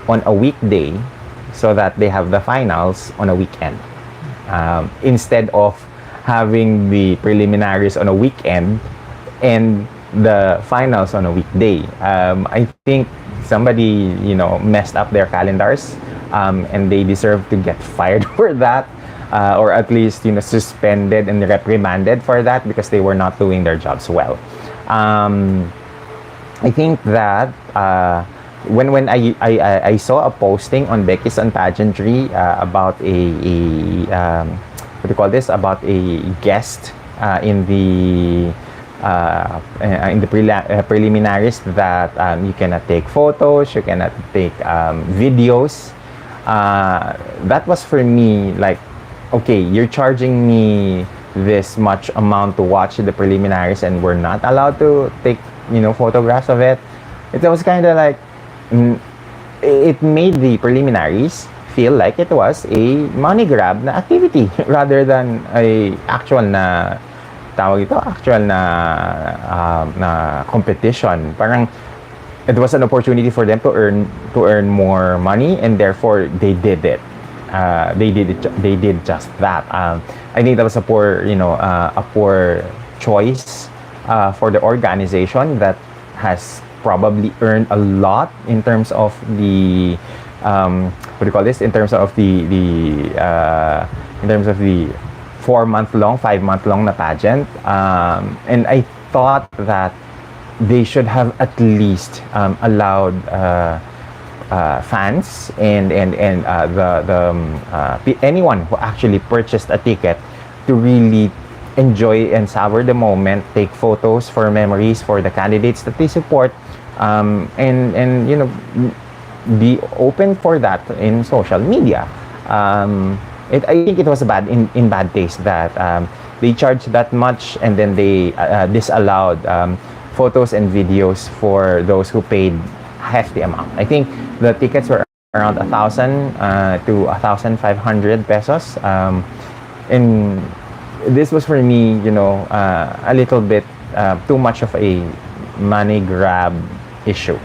on a weekday so that they have the finals on a weekend, instead of having the preliminaries on a weekend and the finals on a weekday. I think somebody messed up their calendars, and they deserve to get fired for that, or at least suspended and reprimanded for that because they were not doing their jobs well. I think that when I saw a posting on Becky's on Pageantry about about a guest in the preliminaries that you cannot take photos, you cannot take videos. That was for me like, okay, you're charging me this much amount to watch the preliminaries and we're not allowed to take photographs of it. It was kind of like it made the preliminaries feel like it was a money grab na activity rather than a actual na competition. Parang it was an opportunity for them to earn more money, and therefore they did it. They did just that. I think that was a poor choice for the organization that has probably earned a lot in terms of the in terms of the 4-month-long, 5-month-long na pageant, and I thought that they should have at least allowed fans and anyone who actually purchased a ticket to really enjoy and savor the moment, take photos for memories for the candidates that they support, and be open for that in social media. I think it was in bad taste that they charged that much and then they disallowed photos and videos for those who paid hefty amount. I think the tickets were around 1,000 to 1,500 pesos, and this was for me, a little bit too much of a money grab issue.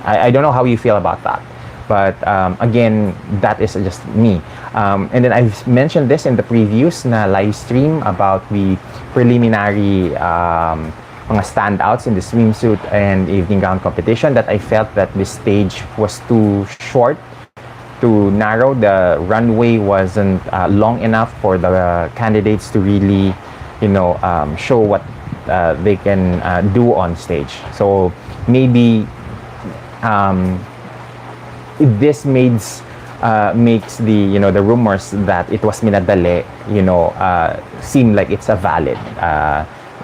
I don't know how you feel about that. But again, that is just me. And then I've mentioned this in the previous na live stream about the preliminary mga standouts in the swimsuit and evening gown competition, that I felt that the stage was too short, too narrow. The runway wasn't long enough for the candidates to really, show what they can do on stage. So maybe this makes the the rumors that it was minadali seem like it's a valid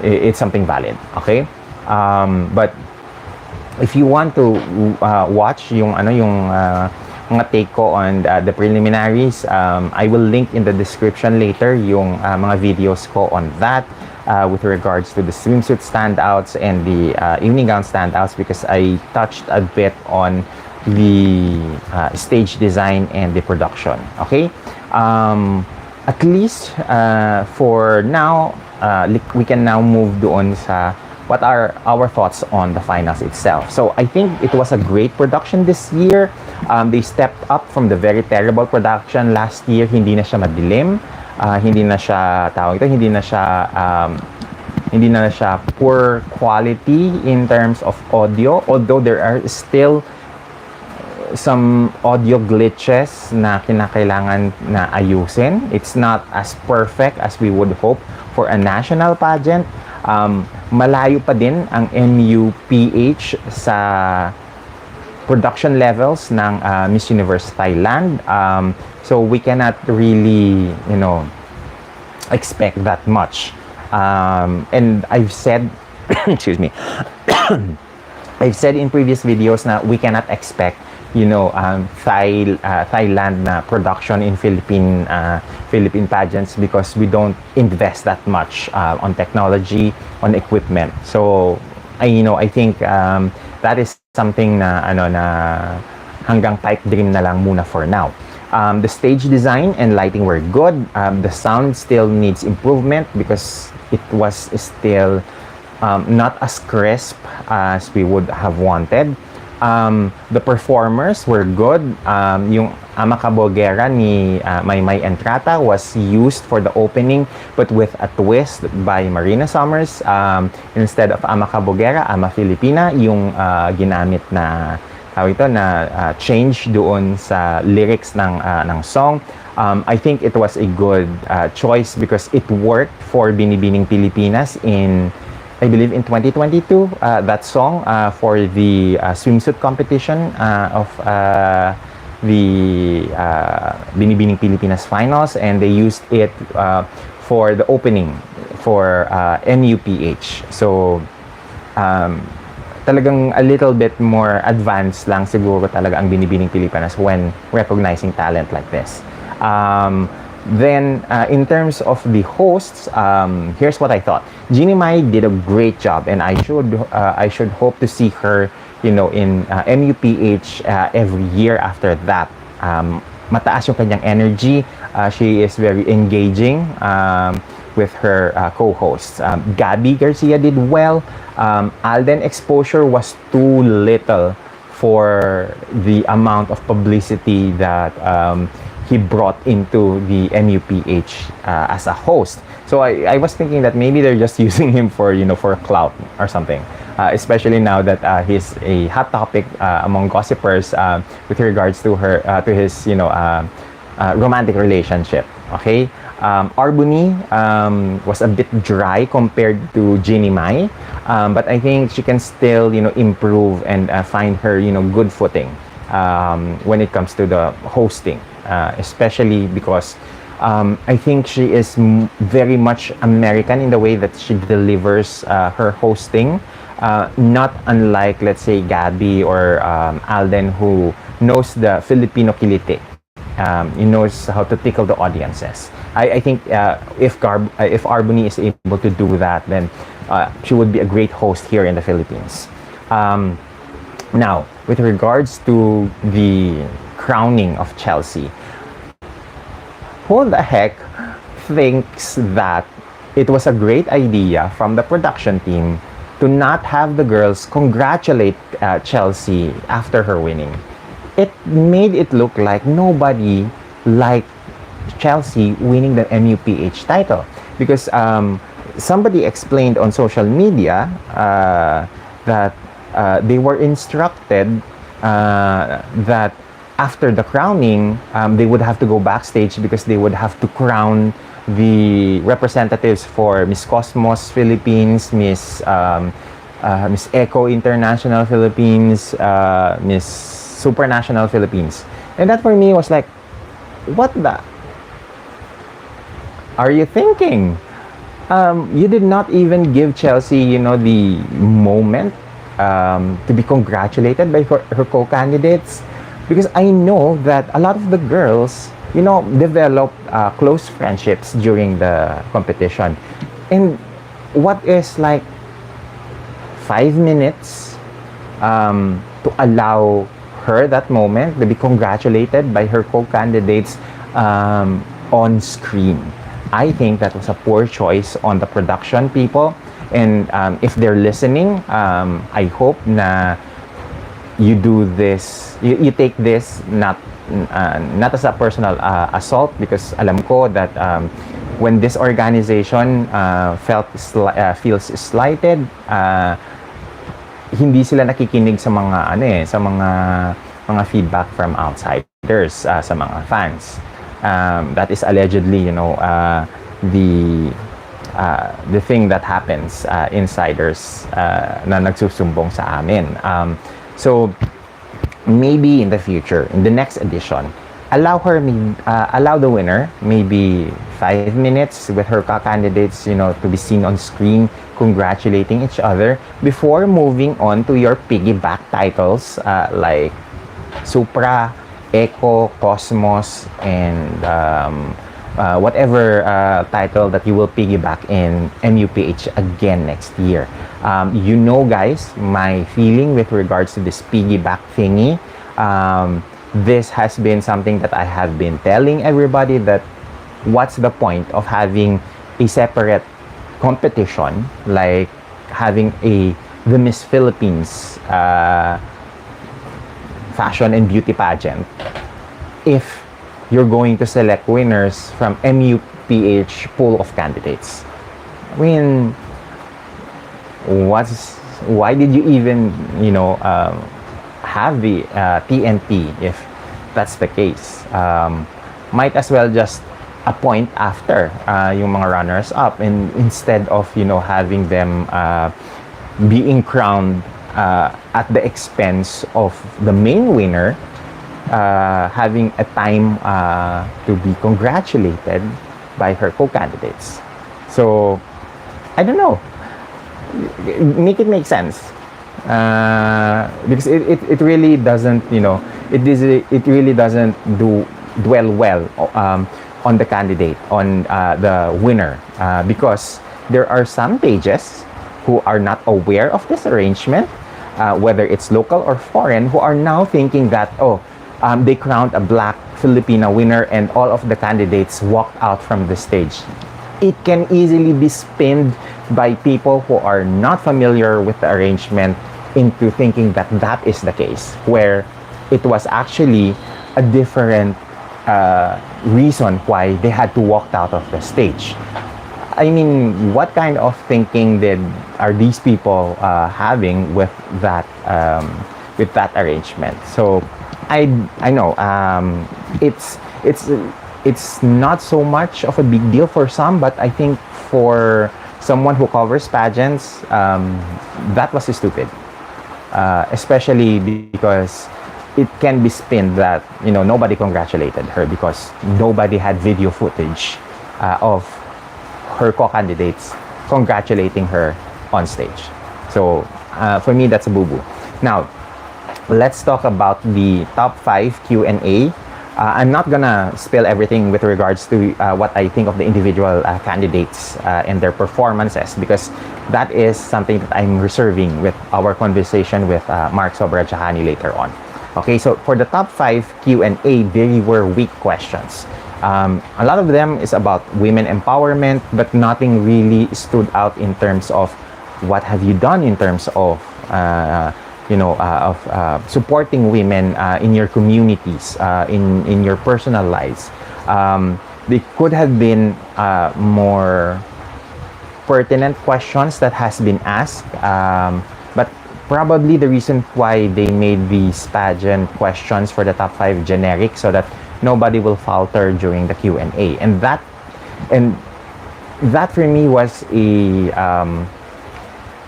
it's something valid. Okay, but if you want to watch yung mga take ko on the preliminaries, I will link in the description later yung mga videos ko on that with regards to the swimsuit standouts and the evening gown standouts, because I touched a bit on the stage design and the production. Okay, at least for now, we can now move doon sa what are our thoughts on the finals itself. So I think it was a great production this year. They stepped up from the very terrible production last year. Hindi na siya madilim, hindi na siya hindi na siya poor quality in terms of audio, although there are still some audio glitches na kinakailangan na ayusin. It's not as perfect as we would hope for a national pageant. Malayo pa din ang MUPH sa production levels ng Miss Universe Thailand. So we cannot really, expect that much. And I've said, excuse me, I've said in previous videos na we cannot expect Thailand na production in Philippine pageants, because we don't invest that much on technology, on equipment. So I think that is something na hanggang pipe dream na lang muna for now. The stage design and lighting were good. The sound still needs improvement because it was still not as crisp as we would have wanted. The performers were good. Yung Ama Kabogera ni Maymay Entrata was used for the opening, but with a twist by Marina Summers. Instead of Ama Kabogera, Ama Filipina yung ginamit na change doon sa lyrics ng song. I think it was a good choice because it worked for Binibining Pilipinas I believe in 2022, that song for the swimsuit competition of the Binibining Pilipinas finals, and they used it for the opening for MUPH. So talagang a little bit more advanced lang siguro talaga ang Binibining Pilipinas when recognizing talent like this. Then, in terms of the hosts, here's what I thought. Jeannie Mai did a great job, and I should hope to see her, in MUPH every year after that. Mataas yung kanyang energy. She is very engaging with her co-hosts. Gabby Garcia did well. Alden exposure was too little for the amount of publicity that he brought into the MUPH as a host. So I was thinking that maybe they're just using him for for clout or something. Especially now that he's a hot topic among gossipers with regards to his romantic relationship. Okay, Arbuni was a bit dry compared to Jeannie Mai, but I think she can still improve and find her good footing when it comes to the hosting. Especially because I think she is very much American in the way that she delivers her hosting, not unlike, let's say, Gabby or Alden, who knows the Filipino kilite. He knows how to tickle the audiences. I think if Arbuni is able to do that, then she would be a great host here in the Philippines. Now, with regards to the crowning of Chelsea, who the heck thinks that it was a great idea from the production team to not have the girls congratulate Chelsea after her winning? it made it look like nobody liked Chelsea winning the MUPH title because somebody explained on social media that they were instructed that after the crowning, they would have to go backstage because they would have to crown the representatives for Miss Cosmos Philippines, Miss Echo International Philippines, Miss Supranational Philippines. And that for me was like, what the are you thinking? You did not even give Chelsea, the moment to be congratulated by her co-candidates. Because I know that a lot of the girls, developed close friendships during the competition. And what is like 5 minutes to allow her that moment to be congratulated by her co-candidates on screen. I think that was a poor choice on the production people. And if they're listening, I hope na you do this, you take this not as a personal assault, because alam ko that when this organization feels slighted, hindi sila nakikinig sa mga feedback from outsiders, sa mga fans. That is allegedly, the thing that happens, insiders na nagsusumbong sa amin. So maybe in the future, in the next edition, allow the winner maybe 5 minutes with her candidates, to be seen on screen congratulating each other before moving on to your piggyback titles like Supra, Echo, Cosmos, and whatever title that you will piggyback in MUPH again next year. Guys, my feeling with regards to this piggyback thingy, this has been something that I have been telling everybody, that what's the point of having a separate competition, like having the Miss Philippines fashion and beauty pageant, if you're going to select winners from MUPH pool of candidates. I mean, why did you even, have the TNT if that's the case? Might as well just appoint after yung mga runners-up, and instead of, having them being crowned at the expense of the main winner, having a time to be congratulated by her co-candidates. So, I don't know. Make it make sense. Because it really doesn't, it really doesn't dwell well on the candidate, on the winner. Because there are some pages who are not aware of this arrangement, whether it's local or foreign, who are now thinking that, they crowned a black Filipina winner and all of the candidates walked out from the stage. It can easily be spinned by people who are not familiar with the arrangement into thinking that that is the case, where it was actually a different reason why they had to walk out of the stage. I mean, what kind of thinking are these people having with that arrangement? So I know it's not so much of a big deal for some, but I think for someone who covers pageants, that was stupid. Especially because it can be spinned that nobody congratulated her because nobody had video footage of her co-candidates congratulating her on stage. So for me, that's a boo-boo. Now, let's talk about the top 5 Q&A. I'm not gonna spill everything with regards to what I think of the individual candidates and their performances, because that is something that I'm reserving with our conversation with Mark Sobrajahani later on. Okay, so for the top 5 Q&A, they were weak questions. A lot of them is about women empowerment, but nothing really stood out in terms of what have you done in terms of supporting women in your communities, in your personal lives. They could have been more pertinent questions that has been asked, but probably the reason why they made these pageant questions for the top 5 generic, so that nobody will falter during the Q&A, and that for me was a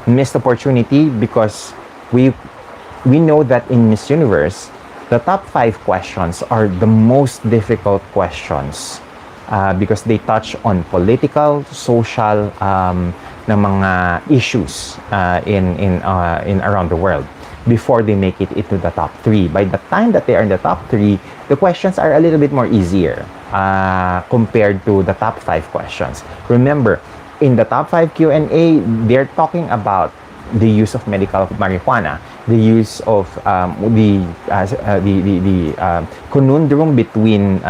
missed opportunity, because we know that in Miss Universe, the top 5 questions are the most difficult questions, because they touch on political, social, na mga issues in around the world before they make it into the top 3. By the time that they are in the top 3, the questions are a little bit more easier compared to the top 5 questions. Remember, in the top 5 Q&A, they're talking about the use of medical marijuana, the use of the conundrum between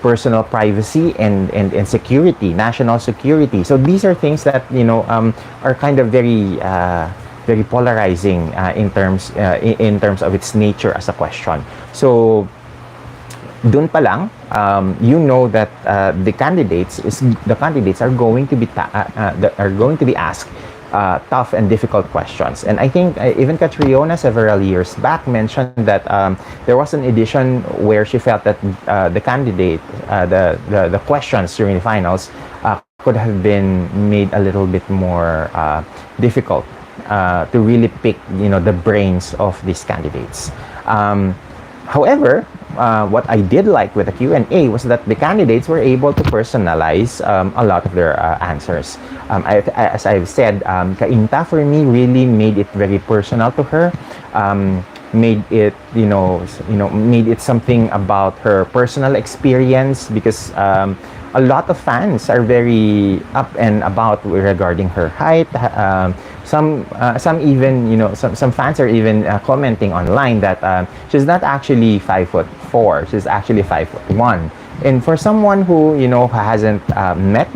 personal privacy and security, national security. So these are things that are kind of very polarizing in terms of its nature as a question. So dun pa lang, that the candidates are going to be asked tough and difficult questions. And I think even Catriona several years back mentioned that there was an edition where she felt that the questions during the finals could have been made a little bit more difficult to really pick the brains of these candidates. However, what I did like with the Q&A was that the candidates were able to personalize a lot of their answers. As I've said, Kainta for me really made it very personal to her. Made it made it something about her personal experience, because a lot of fans are very up and about regarding her height. Some fans are even commenting online that she's not actually 5'4", she's actually 5'1". And for someone who hasn't met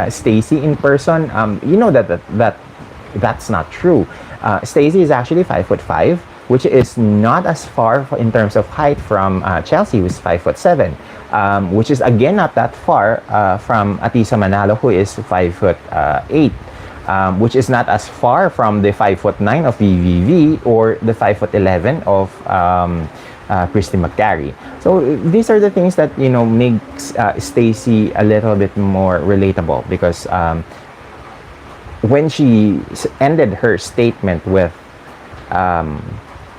Stacy in person, that's not true. Stacy is actually 5'5", which is not as far in terms of height from Chelsea, who's 5'7", which is again not that far from Atisa Manalo, who is 5'8". Which is not as far from the 5'9" of VVV or the 5'11" of Christy McGarry. So these are the things that makes Stacy a little bit more relatable, because when she ended her statement with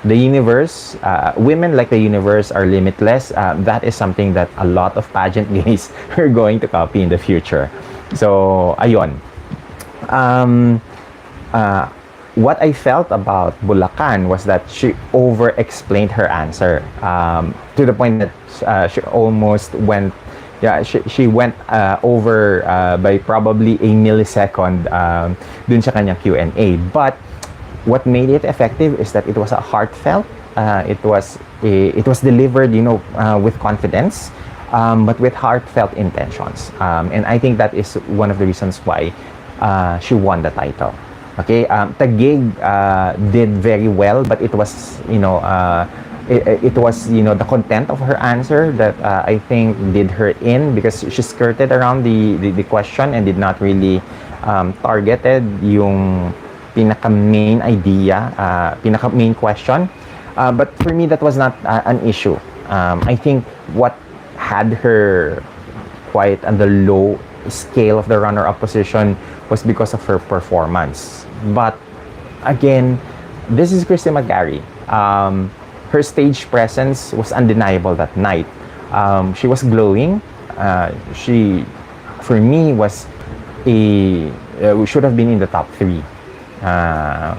the universe, women like the universe are limitless, that is something that a lot of pageant gays are going to copy in the future. So ayun. What I felt about Bulacan was that she over-explained her answer to the point that she almost went, she went over by probably a millisecond dun sa kanyang Q&A. But what made it effective is that it was a heartfelt, it was delivered, with confidence, but with heartfelt intentions. And I think that is one of the reasons why she won the title. Okay, Taguig did very well, but it was, it was, the content of her answer that I think did her in, because she skirted around the question and did not really targeted yung pinaka-main idea, pinaka-main question. But for me, that was not an issue. I think what had her quite on the low scale of the runner-up position was because of her performance. But again, this is Christy McGarry. Her stage presence was undeniable that night. She was glowing. She, for me, was should have been in the top 3. I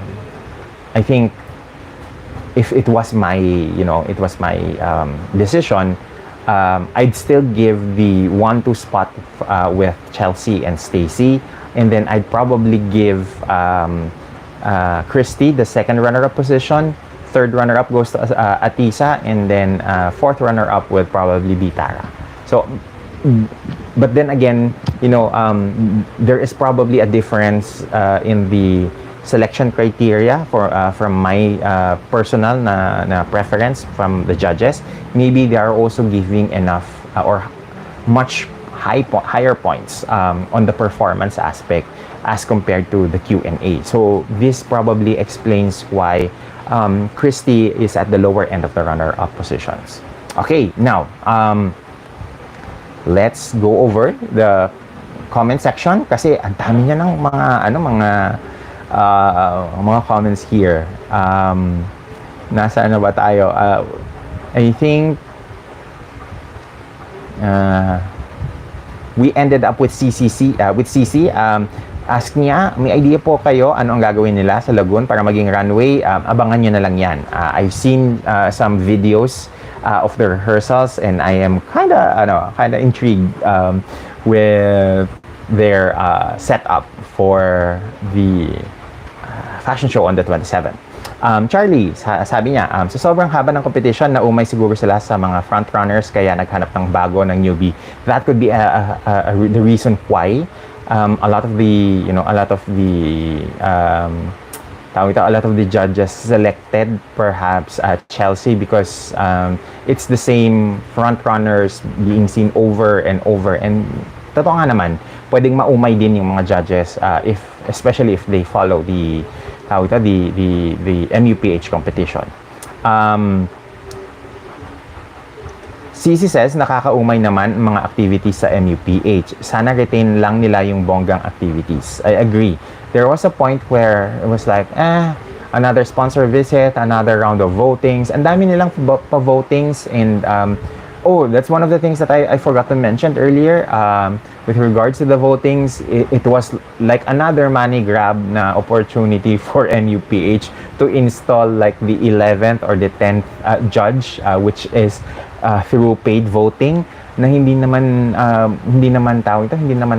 think if it was my, decision, I'd still give the 1-2 spot with Chelsea and Stacy, and then I'd probably give Christy the second runner-up position. Third runner-up goes to Atisa, and then fourth runner-up would probably be Tara. So, but then again, there is probably a difference in the selection criteria from my personal na preference from the judges, maybe they are also giving enough or much higher points on the performance aspect as compared to the Q&A. So this probably explains why Christy is at the lower end of the runner-up positions. Okay, now let's go over the comment section kasi ang dami niya ng mga comments here. Nasaan na ba tayo? I think we ended up with CC. Ask niya, may idea po kayo ano ang gagawin nila sa lagoon para maging runway? Abangan nyo na lang yan. I've seen some videos of the rehearsals and I am kinda intrigued with their setup for the fashion show on the 27th. Charlie, sabi niya, sa sobrang haba ng competition, naumay siguro sila sa mga front runners kaya naghanap ng bago ng newbie. That could be the reason why a lot of the judges selected perhaps Chelsea because it's the same front runners being seen over and over, and totoo nga naman pwedeng maumay din yung mga judges especially if they follow the MUPH competition. CC says, nakakaumay naman mga activities sa MUPH. Sana retain lang nila yung bonggang activities. I agree. There was a point where it was like, another sponsor visit, another round of votings. Ang dami nilang pa-votings and that's one of the things that I forgot to mention earlier. With regards to the votings, it was like another money grab na opportunity for MUPH to install like the 11th or the 10th judge, which is through paid voting na hindi naman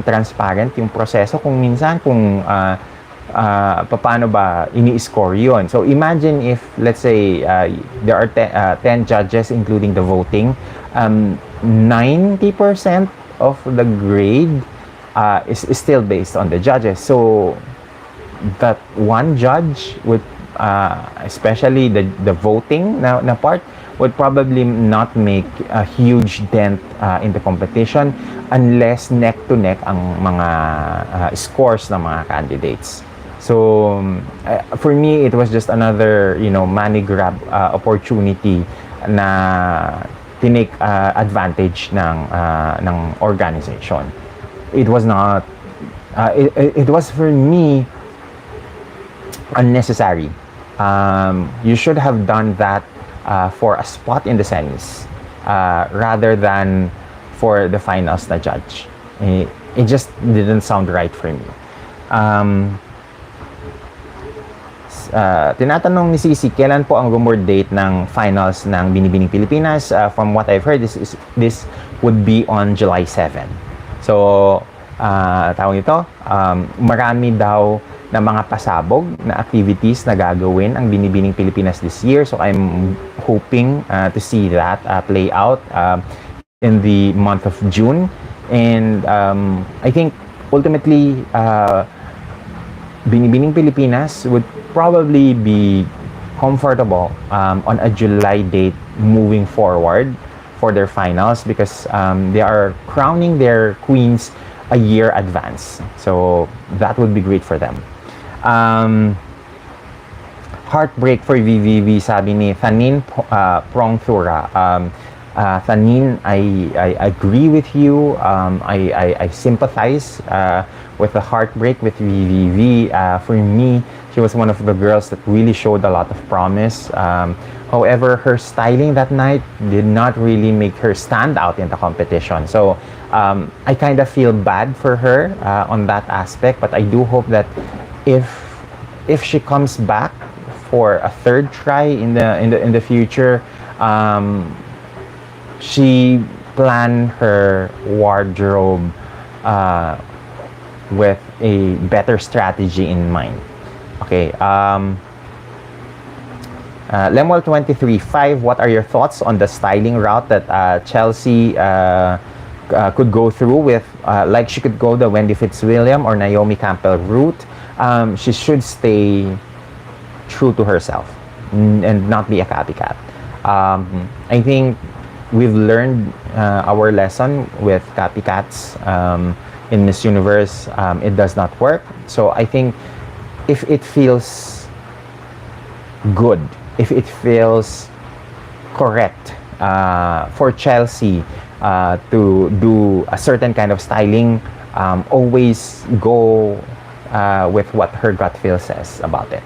transparent yung proseso kung paano ba ini-score yun. So imagine if let's say there are 10 judges including the voting, 90% of the grade is still based on the judges. So that one judge would especially the voting na part would probably not make a huge dent in the competition unless neck to neck ang mga scores ng mga candidates. So for me, it was just another money grab opportunity na tinake advantage ng organization. It was not it was for me unnecessary. You should have done that for a spot in the semis rather than for the finals na judge. It just didn't sound right for me. Tinatanong ni Cici, kailan po ang rumored date ng finals ng Binibining Pilipinas? From what I've heard, this would be on July 7. So, tawag ito, marami daw na mga pasabog na activities na gagawin ang Binibining Pilipinas this year. So, I'm hoping to see that play out in the month of June. And I think ultimately, Binibining Pilipinas would probably be comfortable on a July date moving forward for their finals because they are crowning their queens a year advance. So that would be great for them. Heartbreak for VVV, sabi ni Thanin Prongthura. Thanin, I agree with you. I sympathize with the heartbreak with VVV. For me, she was one of the girls that really showed a lot of promise. However, her styling that night did not really make her stand out in the competition. So I kind of feel bad for her on that aspect. But I do hope that if she comes back for a third try in the future, she plan her wardrobe with a better strategy in mind. Okay. Lemuel 23.5, what are your thoughts on the styling route that Chelsea could go through with? Like she could go the Wendy Fitzwilliam or Naomi Campbell route. she should stay true to herself and not be a copycat. I think we've learned our lesson with copycats in Miss Universe. It does not work. So I think if it feels good, if it feels correct for Chelsea to do a certain kind of styling, always go with what her gut feel says about it.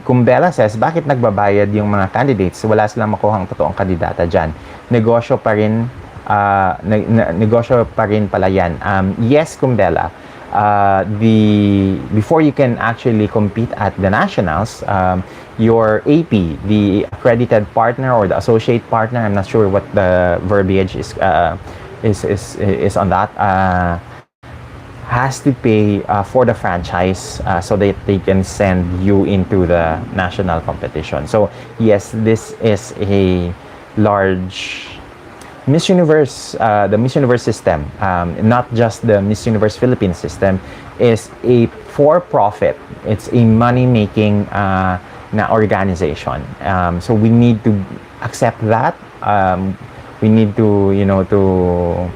Kumbela says, bakit nagbabayad yung mga candidates? Wala silang makuhang totoong kandidata dyan. Negosyo pa rin, negosyo pa rin pala yan. Yes, Kumbela. Before you can actually compete at the nationals, your AP, the accredited partner or the associate partner, I'm not sure what the verbiage is on that, has to pay for the franchise so that they can send you into the national competition. So yes, this is a large Miss Universe, the Miss Universe system, not just the Miss Universe Philippines system, is a for-profit. It's a money-making na organization. So we need to accept that. We need to, to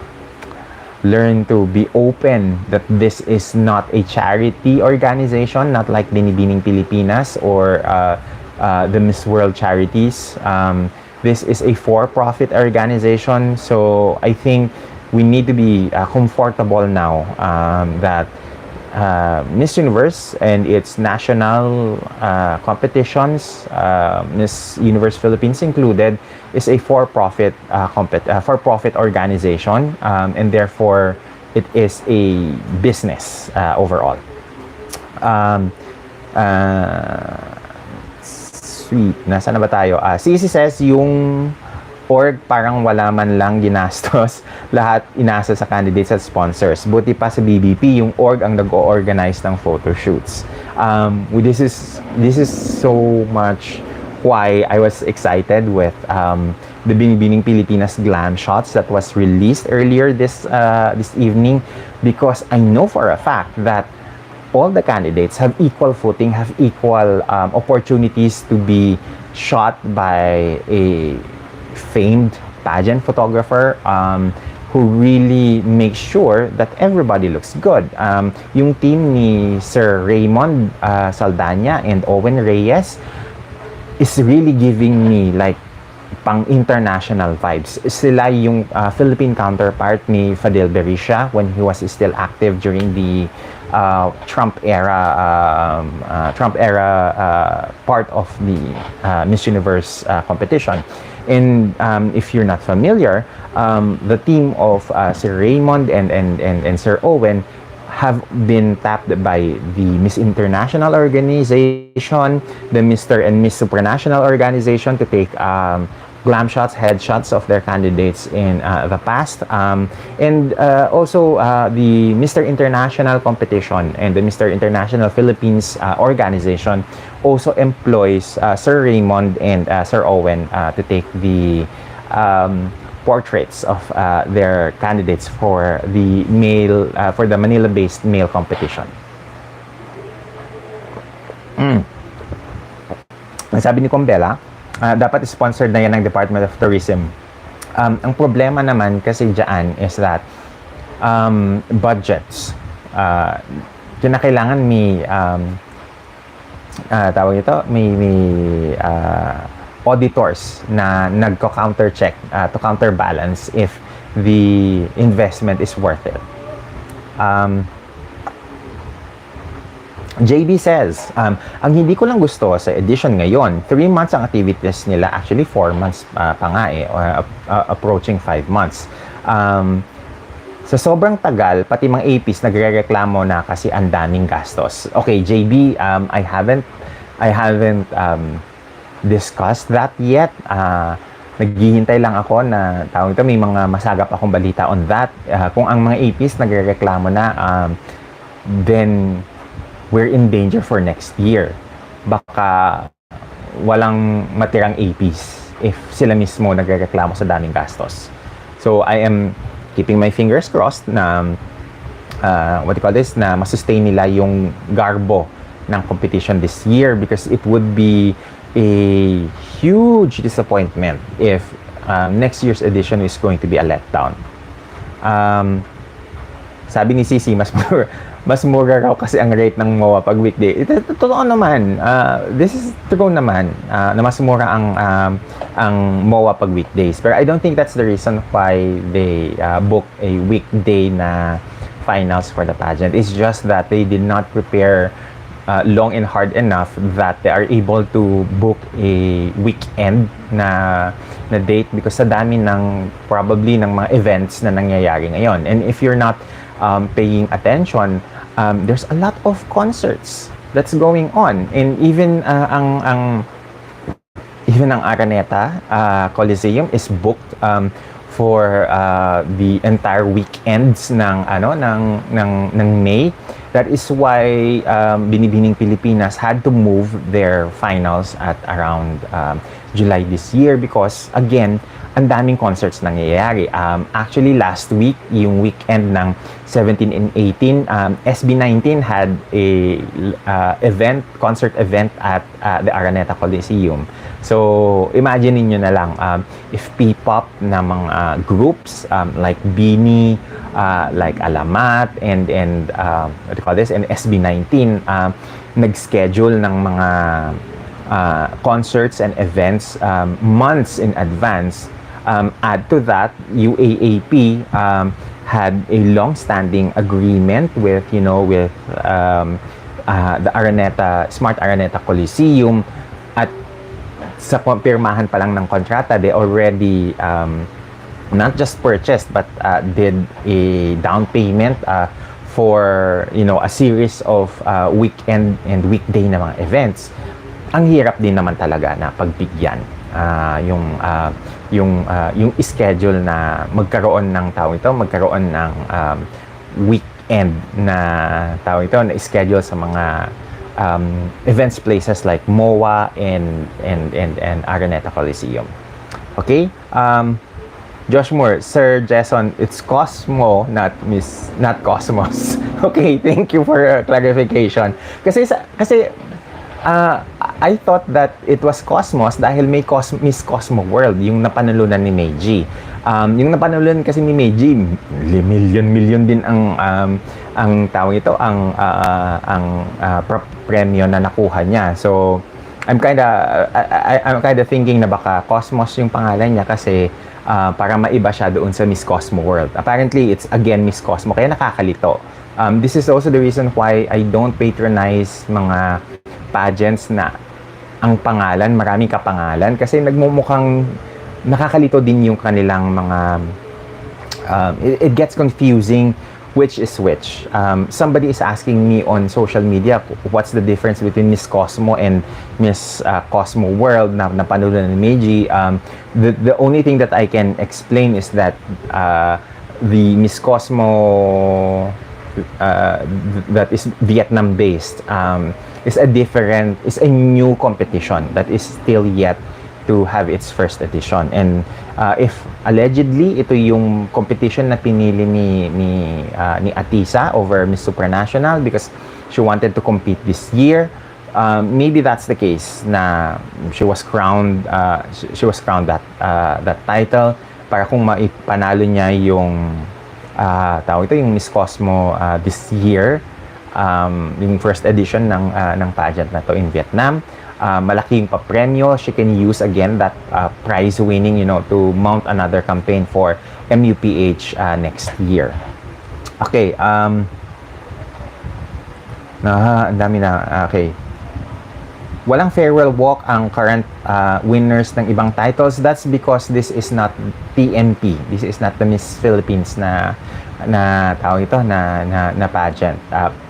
learn to be open that this is not a charity organization, not like Binibining Pilipinas or the Miss World charities. This is a for-profit organization, so I think we need to be comfortable now that Miss Universe and its national competitions, Miss Universe Philippines included, is a for-profit for-profit organization, and therefore it is a business overall. Sweet. Nasaan na ba tayo? Sisi says, yung org parang wala man lang ginastos, lahat inasa sa candidates at sponsors. Buti pa sa BBP, yung org ang nag-o-organize ng photo shoots. This is so much why I was excited with the Binibining Pilipinas glam shots that was released earlier this evening, because I know for a fact that all the candidates have equal footing, have equal opportunities to be shot by a famed pageant photographer who really makes sure that everybody looks good. Yung team ni Sir Raymond Saldana and Owen Reyes is really giving me like pang international vibes. Sila yung Philippine counterpart ni Fadel Berisha when he was still active during the Trump era part of the Miss Universe competition. And if you're not familiar, the team of Sir Raymond and Sir Owen have been tapped by the Miss International organization, the Mr. and Miss Supranational organization to take glam shots, headshots of their candidates in the past, and also the Mr. International competition and the Mr. International Philippines organization also employs Sir Raymond and Sir Owen to take the portraits of their candidates for the Manila-based male competition. Sabi ni Combella, dapat sponsored na yan ng Department of Tourism. Ang problema naman kasi dyan is that budgets. Kailangan may tawag ito, may auditors na nagko-counter check to counterbalance if the investment is worth it. JB says, ang hindi ko lang gusto sa edition ngayon, 3 months ang activities nila, actually 4 months pa nga or approaching 5 months. Sa sobrang tagal, pati mga APs nagrereklamo na kasi ang daming gastos. Okay, JB, I haven't discussed that yet. Naghihintay lang ako na tawag ito, may mga masagap akong balita on that. Kung ang mga APs nagrereklamo na, then we're in danger for next year. Baka walang matirang APs if sila mismo nagrereklamo sa daming gastos. So I am keeping my fingers crossed na what do you call this, na masustain nila yung garbo ng competition this year, because it would be a huge disappointment if next year's edition is going to be a letdown. Sabi ni Sisi, mas mura raw kasi ang rate ng MOA pag weekday. Totoo naman. This is true naman, na mas mura ang MOA pag weekdays. Pero I don't think that's the reason why they book a weekday na finals for the pageant. It's just that they did not prepare long and hard enough that they are able to book a weekend na date, because sa dami ng probably ng mga events na nangyayari ngayon. And if you're not paying attention, there's a lot of concerts that's going on, and even ang Araneta Coliseum is booked for the entire weekends ng May. That is why Binibining Pilipinas had to move their finals at around July this year, because again, ang daming concerts nangyayari. Actually, last week, yung weekend ng 17 and 18, SB19 had a concert event at the Araneta Coliseum. So, imagine niyo na lang, if P-pop na mga groups like Bini, like Alamat, and what do you call this, and SB19, nag-schedule ng mga concerts and events months in advance. Add to that, UAAP had a long-standing agreement with the Smart Araneta Coliseum, at sa pirmahan pa lang ng kontrata, they already not just purchased but did a down payment for a series of weekend and weekday na mga events. Ang hirap din naman talaga na pagbigyan yung schedule na magkaroon ng weekend na na schedule sa mga events places like MOA and Araneta Coliseum. Okay? Josh Moore, Sir Jason, it's Cosmo, not Cosmos. Okay, thank you for clarification. Kasi I thought that it was Cosmos dahil may Miss Cosmo World, yung napanalunan ni Meiji. Yung napanalunan kasi ni Meiji, million din ang tawag ito, ang premyo na nakuha niya. So, I'm kinda thinking na baka Cosmos yung pangalan niya kasi para maiba siya doon sa Miss Cosmo World. Apparently, it's again Miss Cosmo, kaya nakakalito. This is also the reason why I don't patronize mga pageants na ang pangalan, maraming kapangalan, kasi nagmumukhang nakakalito din yung kanilang mga it gets confusing which is which. Somebody is asking me on social media what's the difference between Miss Cosmo and Miss Cosmo World na napanood ni Meiji. The only thing that I can explain is that the Miss Cosmo that is Vietnam based is a new competition that is still yet to have its first edition. And if allegedly ito yung competition na pinili ni Atisa over Miss Supranational because she wanted to compete this year, maybe that's the case na she was crowned that title para kung maipanalo niya yung yung Miss Cosmo this year, yung first edition ng pageant na to in Vietnam. Malaking papremyo, she can use again that prize winning, to mount another campaign for MUPH next year. Okay, ang dami na. Okay. Walang farewell walk ang current winners ng ibang titles. That's because this is not TNP. This is not the Miss Philippines na pageant.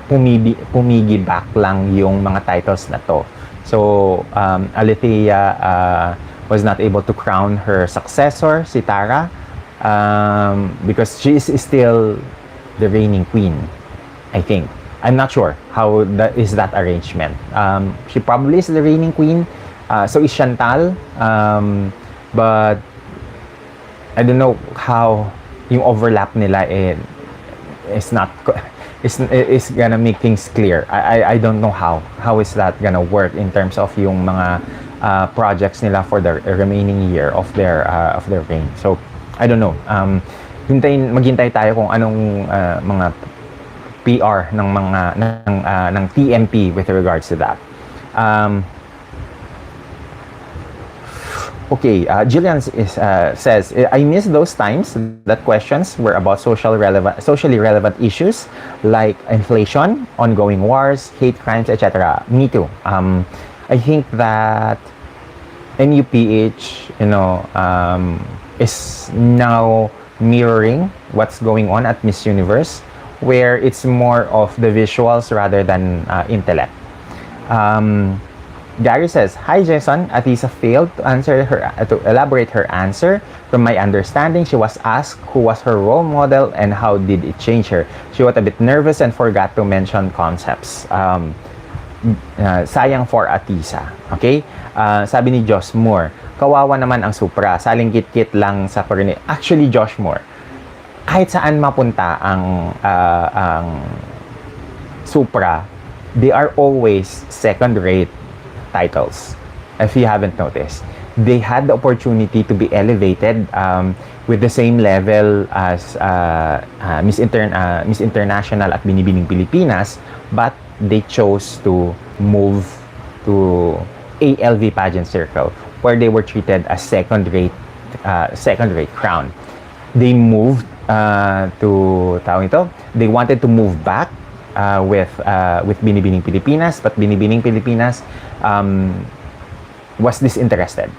Pumigi back lang yung mga titles na to. So, Alethea was not able to crown her successor, si Tara, because she is still the reigning queen, I think. I'm not sure how that is that arrangement. She probably is the reigning queen. So is Chantal. But I don't know how yung overlap nila is not is gonna make things clear. I don't know how is that gonna work in terms of yung mga projects nila for the remaining year of their reign. So I don't know. Maghintay tayo kung anong mga PR ng mga ng TMP with regards to that. Okay, Jillian says, I miss those times that questions were about socially relevant issues like inflation, ongoing wars, hate crimes, etc. Me too. I think that NUPH, is now mirroring what's going on at Miss Universe, where it's more of the visuals rather than intellect. Gary says, hi Jason, Atisa failed to elaborate her answer. From my understanding, she was asked who was her role model and how did it change her. She was a bit nervous and forgot to mention concepts. Sayang for Atisa. Okay? Sabi ni Josh Moore, kawawa naman ang Supra, saling kit-kit lang sa Corine. Actually, Josh Moore, kahit saan mapunta ang Supra, they are always second-rate titles. If you haven't noticed, they had the opportunity to be elevated with the same level as Miss International at Binibining Pilipinas, but they chose to move to ALV pageant circle where they were treated as second-rate crown. They moved they wanted to move back with Binibining Pilipinas, but Binibining Pilipinas was disinterested.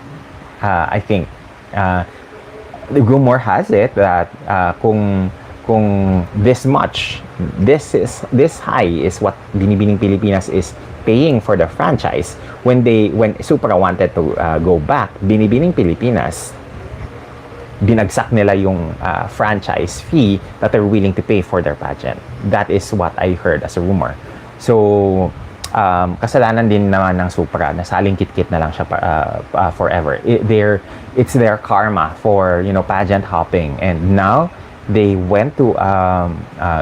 I think the rumor has it that kung this high is what Binibining Pilipinas is paying for the franchise, when Supra wanted to go back, Binibining Pilipinas binagsak nila yung franchise fee that they're willing to pay for their pageant. That is what I heard as a rumor. So, kasalanan din naman ng Supra na saling kit-kit na lang siya forever. It's their karma for, pageant hopping. And now, they went to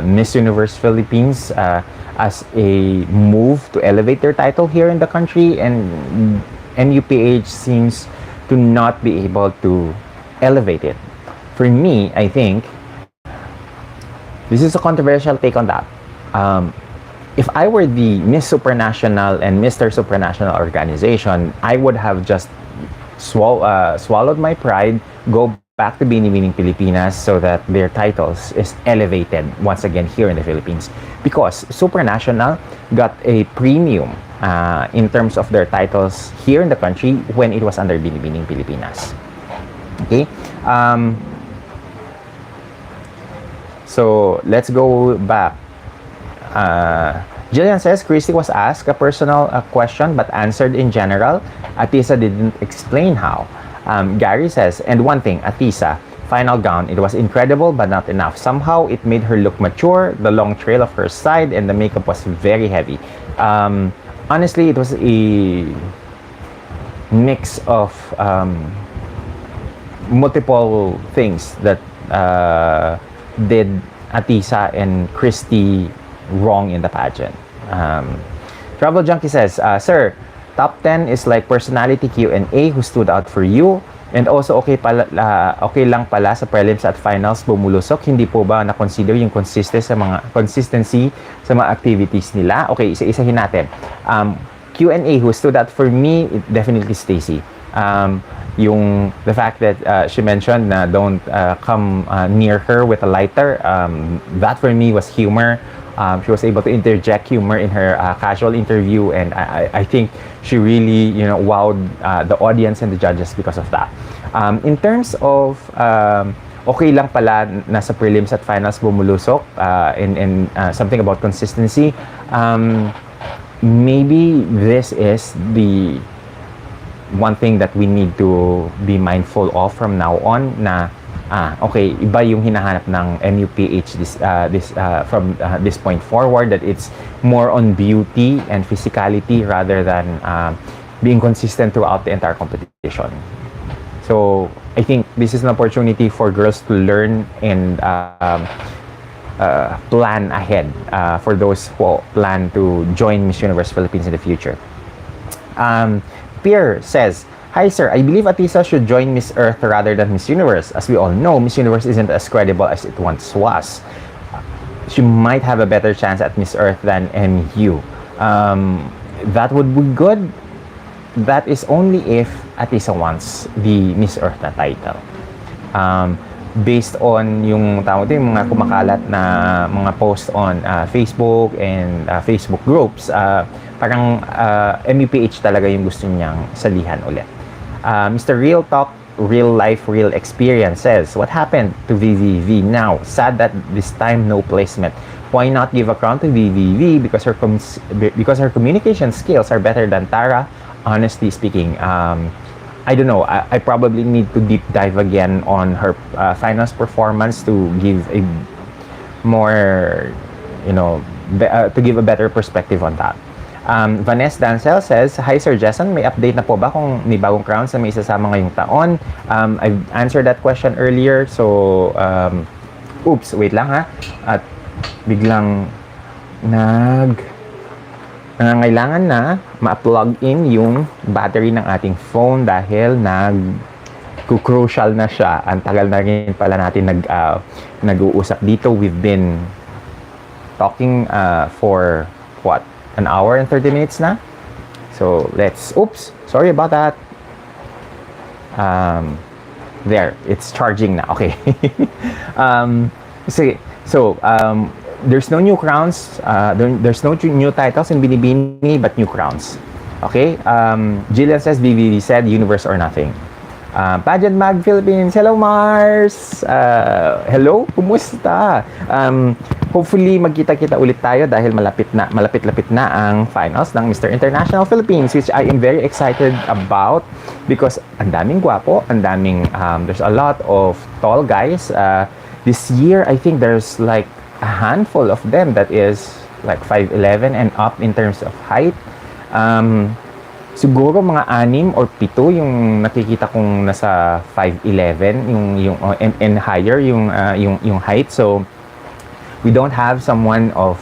Miss Universe Philippines as a move to elevate their title here in the country. And NUPH seems to not be able to elevate it. For me, I think this is a controversial take on that. If I were the Miss Supranational and Mr. Supranational organization, I would have just swallowed my pride, go back to Binibining Pilipinas so that their titles is elevated once again here in the Philippines. Because Supranational got a premium in terms of their titles here in the country when it was under Binibining Pilipinas. Okay, so let's go back. Jillian says, Christy was asked a personal question but answered in general. Atisa didn't explain how. Gary says, and one thing, Atisa, final gown, it was incredible but not enough. Somehow it made her look mature, the long trail of her side, and the makeup was very heavy. Honestly, it was a mix of multiple things that did Atisa and Christy wrong in the pageant. Travel Junkie says, Sir, top 10 is like personality Q&A who stood out for you, and also okay lang pala sa prelims at finals bumulusok. Hindi po ba na-consider yung consistency sa mga activities nila? Okay, isa-isahin natin. Q&A who stood out for me, definitely Stacy. The fact that she mentioned na don't come near her with a lighter, that for me was humor. She was able to interject humor in her casual interview, and I think she really wowed the audience and the judges because of that. In terms of okay lang pala nasa prelims at finals bumulusok, and something about consistency, maybe this is the one thing that we need to be mindful of from now on, na okay, iba yung hinahanap ng NUPH from this point forward, that it's more on beauty and physicality rather than being consistent throughout the entire competition. So I think this is an opportunity for girls to learn and plan ahead for those who plan to join Miss Universe Philippines in the future. Pierre says, "Hi sir, I believe Atisa should join Miss Earth rather than Miss Universe. As we all know, Miss Universe isn't as credible as it once was. She might have a better chance at Miss Earth than MU. That would be good. That is only if Atisa wants the Miss Earth na title. Based on yung yung mga kumakalat na mga post on Facebook and Facebook groups, parang MUPH talaga yung gusto niyang salihan ulit. Mr. Real Talk, Real Life, Real Experience says, "What happened to VVV now? Sad that this time no placement. Why not give a crown to VVV because her communication skills are better than Tara? Honestly speaking, I don't know. I probably need to deep dive again on her finals performance to give a more, to give a better perspective on that." Vanessa Dancel says, "Hi Sir Jason, may update na po ba kung may bagong crowns na may isasama ngayong taon?" I've answered that question earlier. So, oops, wait lang ha. At biglang nangangailangan na ma-plug in yung battery ng ating phone dahil crucial na siya. Ang tagal na rin pala natin nag-uusap dito. We've been talking for what? An hour and 30 minutes na? So, oops, sorry about that. There, it's charging na. Okay. So, there's no new crowns. There's no new titles in Binibini, but new crowns. Okay? Jillian says, VVV said, universe or nothing. Pageant Mag Philippines, hello Mars! Hello, kumusta? Hopefully, magkita-kita ulit tayo dahil malapit-lapit na ang finals ng Mr. International Philippines, which I am very excited about because ang daming gwapo, there's a lot of tall guys. This year, I think there's like a handful of them that is like 5'11" and up in terms of height. Siguro mga 6 or 7 yung nakikita kong nasa 5'11" yung and higher yung height. So we don't have someone of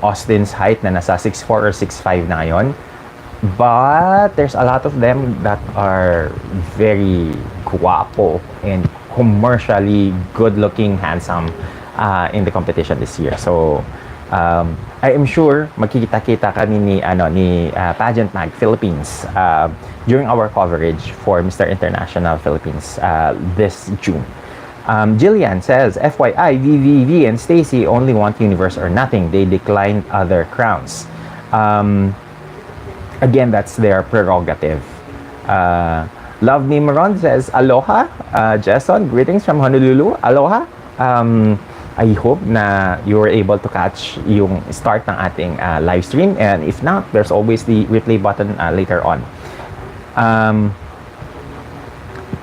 Austin's height na nasa 6'4" or 6'5" na ngayon. But there's a lot of them that are very guwapo and commercially good-looking, handsome in the competition this year. So I am sure magkikita-kita kami ni Pageant Mag Philippines during our coverage for Mr. International Philippines this June. Jillian says, FYI, VVV and Stacy only want universe or nothing. They declined other crowns. Again, that's their prerogative. Love Nimron says, Aloha, Jason, greetings from Honolulu. Aloha. I hope na you were able to catch yung start ng ating live stream. And if not, there's always the replay button later on.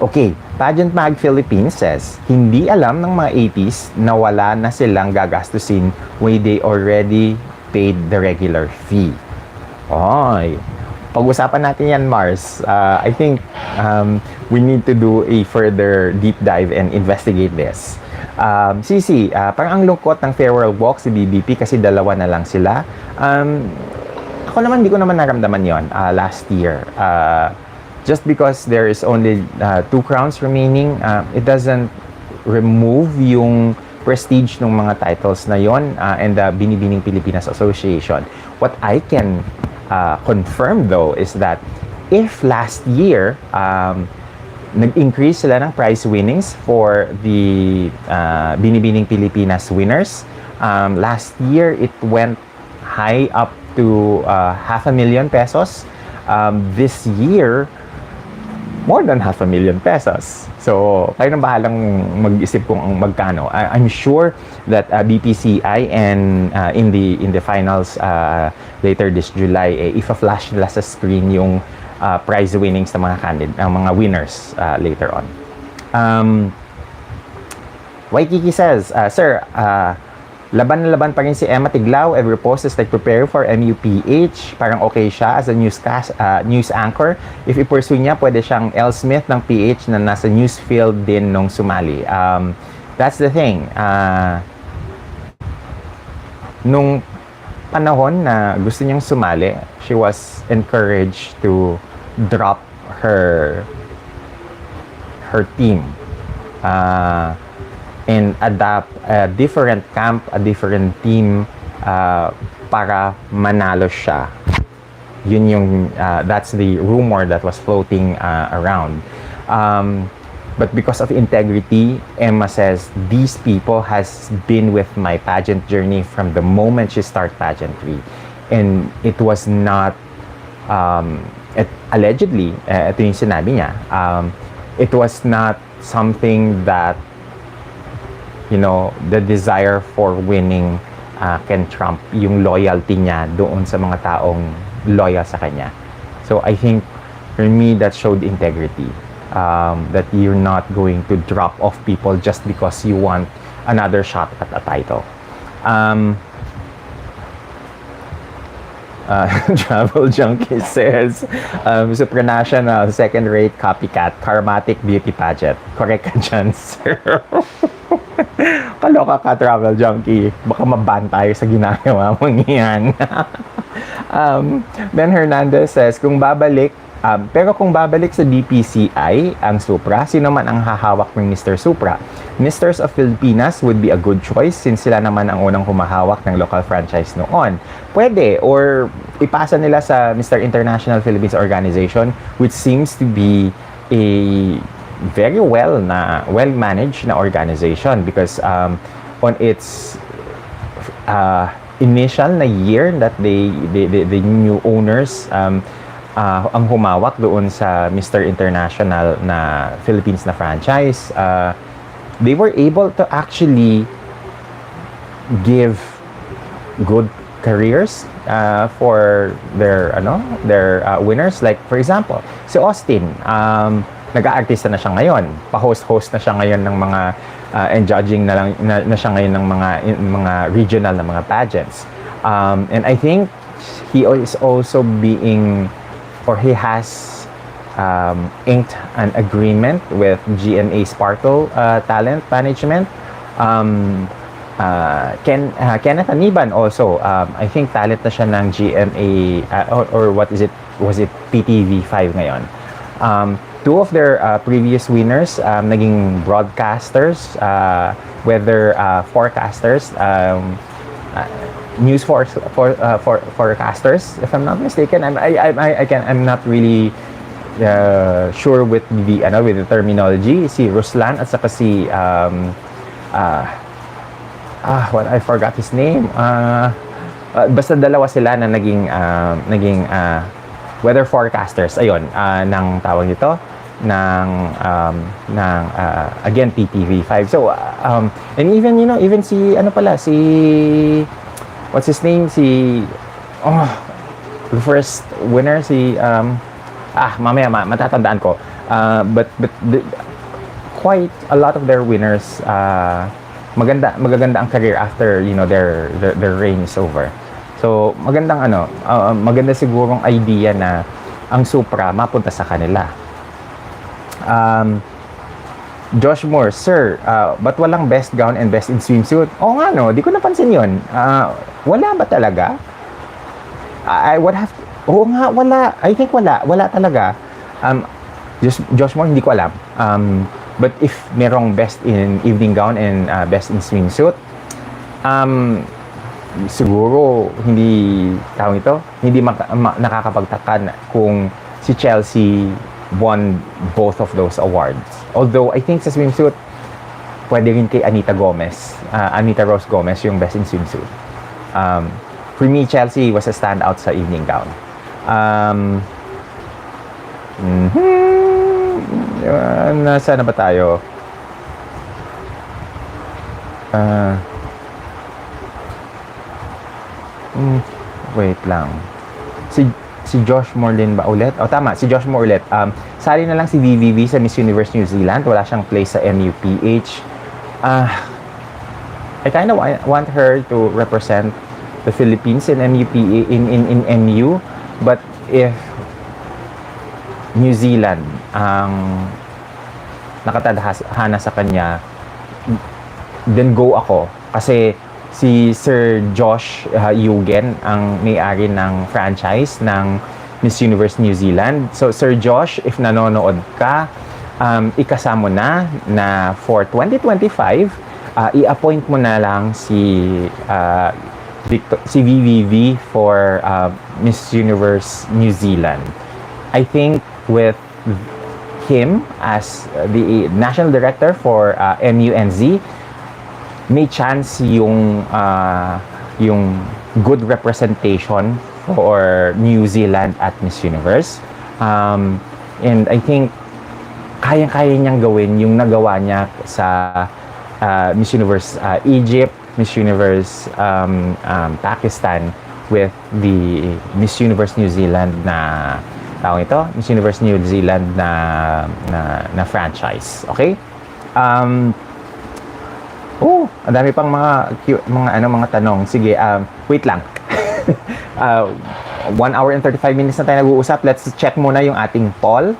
Okay, Pageant Mag Philippines says, hindi alam ng mga 80s na wala na silang gagastusin when they already paid the regular fee. Oy, pag-usapan natin yan, Mars. I think we need to do a further deep dive and investigate this. CC, parang ang lungkot ng farewell walk si BBP kasi dalawa na lang sila. Ako naman, hindi ko naman naramdaman yon last year. Just because there is only 2 crowns remaining, it doesn't remove yung prestige ng mga titles na yon and the Binibining Pilipinas Association. What I can confirm though is that if last year nag-increase sila ng prize winnings for the Binibining Pilipinas winners, last year it went high up to 500,000 pesos. This year, more than 500,000 pesos. So, kayo nang bahalang mag-isip kung magkano. I'm sure that BPCI and in the finals later this July, ifa-flash nila sa screen yung prize winnings ng mga winners later on. Waikiki says, Sir, laban na laban pa rin si Emma Tiglao. Every post is like prepare for MUPH. Parang okay siya as a news anchor. If i-pursue niya, pwede siyang L. Smith ng PH na nasa news field din nung sumali. that's the thing. Nung panahon na gusto niyang sumali, she was encouraged to drop her team and adapt a different camp, a different team para manalo siya. Yun yung that's the rumor that was floating around. But because of integrity, Emma says, these people has been with my pageant journey from the moment she started pageantry. And it was not, allegedly, ito yung sinabi niya, it was not something that, you know, the desire for winning can trump yung loyalty niya doon sa mga taong loyal sa kanya. So I think, for me, that showed integrity. That you're not going to drop off people just because you want another shot at a title. Travel Junkie says, supranational, second-rate copycat, karmatic beauty pageant. Correct ka dyan, sir. Kaloka ka, Travel Junkie. Baka maban tayo sa ginagawa mong yan. Ben Hernandez says, pero kung babalik sa DPCI ang Supra, sino man ang hahawak ng Mr. Supra? Misters of Pilipinas would be a good choice since sila naman ang unang humahawak ng local franchise noon. Pwede, or ipasa nila sa Mr. International Philippines Organization, which seems to be a very well-managed na organization because on its initial na year that the new owners ang humawak doon sa Mr. International na Philippines na franchise, they were able to actually give good careers for their winners. Like for example, si Austin, nag-aartista na siya ngayon, pa-host na siya ngayon ng mga and judging na siya ngayon ng mga regional na mga pageants. And I think he is also being, or he has inked an agreement with GMA Sparkle Talent Management. Kenneth Aniban also, I think talent na siya ng GMA, or what is it? Was it PTV5 ngayon? Two of their previous winners, naging broadcasters, weather forecasters, news forecasters, if I'm not mistaken. I'm not really sure with the terminology. Si Ruslan at saka si I forgot his name. Basta dalawa sila na naging weather forecasters. Ayun, ng tawag nito again PTV5. So and even si what's his name, the first winner, mamaya matatandaan ko, but quite a lot of their winners, magaganda ang career after their reign is over. So maganda sigurong idea na ang Supra mapunta sa kanila. Josh Moore, sir, ba't walang best gown and best in swimsuit? Oo nga, no, di ko napansin yun. Wala ba talaga? Oo nga, wala. I think wala talaga. Josh Moore, hindi ko alam. But if merong best in evening gown and best in swimsuit, siguro hindi nakakapagtaka kung si Chelsea won both of those awards. Although I think sa swimsuit pwede rin kay Anita Rose Gomez yung best in swimsuit. For me, Chelsea was a standout sa evening gown. Nasaan na ba tayo? Wait lang. Si Josh Moore din ba ulit? Tama, si Josh Moore ulit. Sali na lang si VVV sa Miss Universe New Zealand. Wala siyang place sa MUPH. I kind of want her to represent the Philippines in in MU. But if New Zealand ang nakatadhana sa kanya, then go ako. Kasi si Sir Josh Eugen ang may-ari ng franchise ng Miss Universe New Zealand. So Sir Josh, if nanonood ka, ikasamo na for 2025, i-appoint mo na lang si VVV for Miss Universe New Zealand. I think with him as the national director for MUNZ, may chance yung good representation for New Zealand at Miss Universe. And I think kayang-kaya niyang gawin yung nagawa niya sa Miss Universe Egypt, Miss Universe Pakistan with the Miss Universe New Zealand na tawag ito, Miss Universe New Zealand na franchise. Okay? Ang dami pang mga tanong. Sige, wait lang. 1 hour and 35 minutes na tayo nag-uusap. Let's check muna yung ating poll.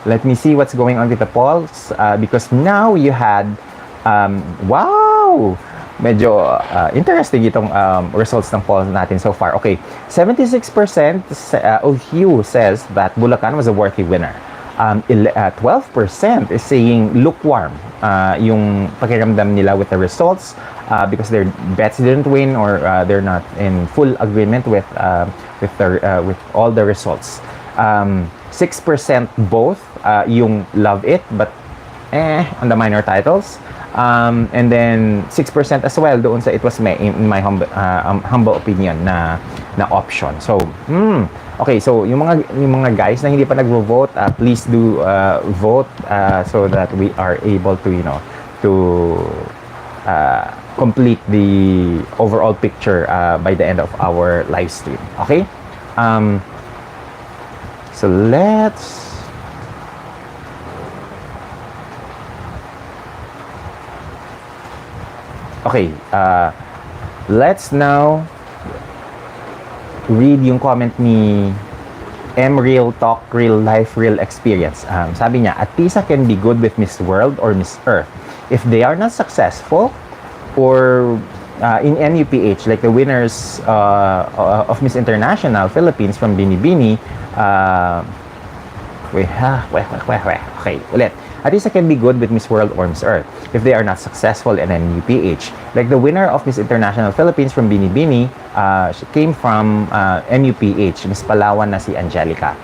Let me see what's going on with the polls. Because now you had wow! Medyo interesting itong results ng polls natin so far. Okay, 76% of you says that Bulacan was a worthy winner. 12% is saying lukewarm yung pakiramdam nila with the results because their bets didn't win or they're not in full agreement with all the results. 6% both yung love it but on the minor titles. And then 6% as well doon sa it was in my humble opinion na option. So, okay, so yung mga guys na hindi pa nagvo-vote, please do vote so that we are able to complete the overall picture by the end of our live stream. Okay? So let's okay, let's now read yung comment ni Real Talk, Real Life, Real Experience. Sabi niya, Atisa can be good with Miss World or Miss Earth. If they are not successful or in MUPH, like the winners of Miss International Philippines from Binibining, okay, ulit. Atisa can be good with Miss World or Miss Earth if they are not successful in MUPH. Like the winner of Miss International Philippines from Binibining, she came from MUPH, Miss Palawan na si Angelica.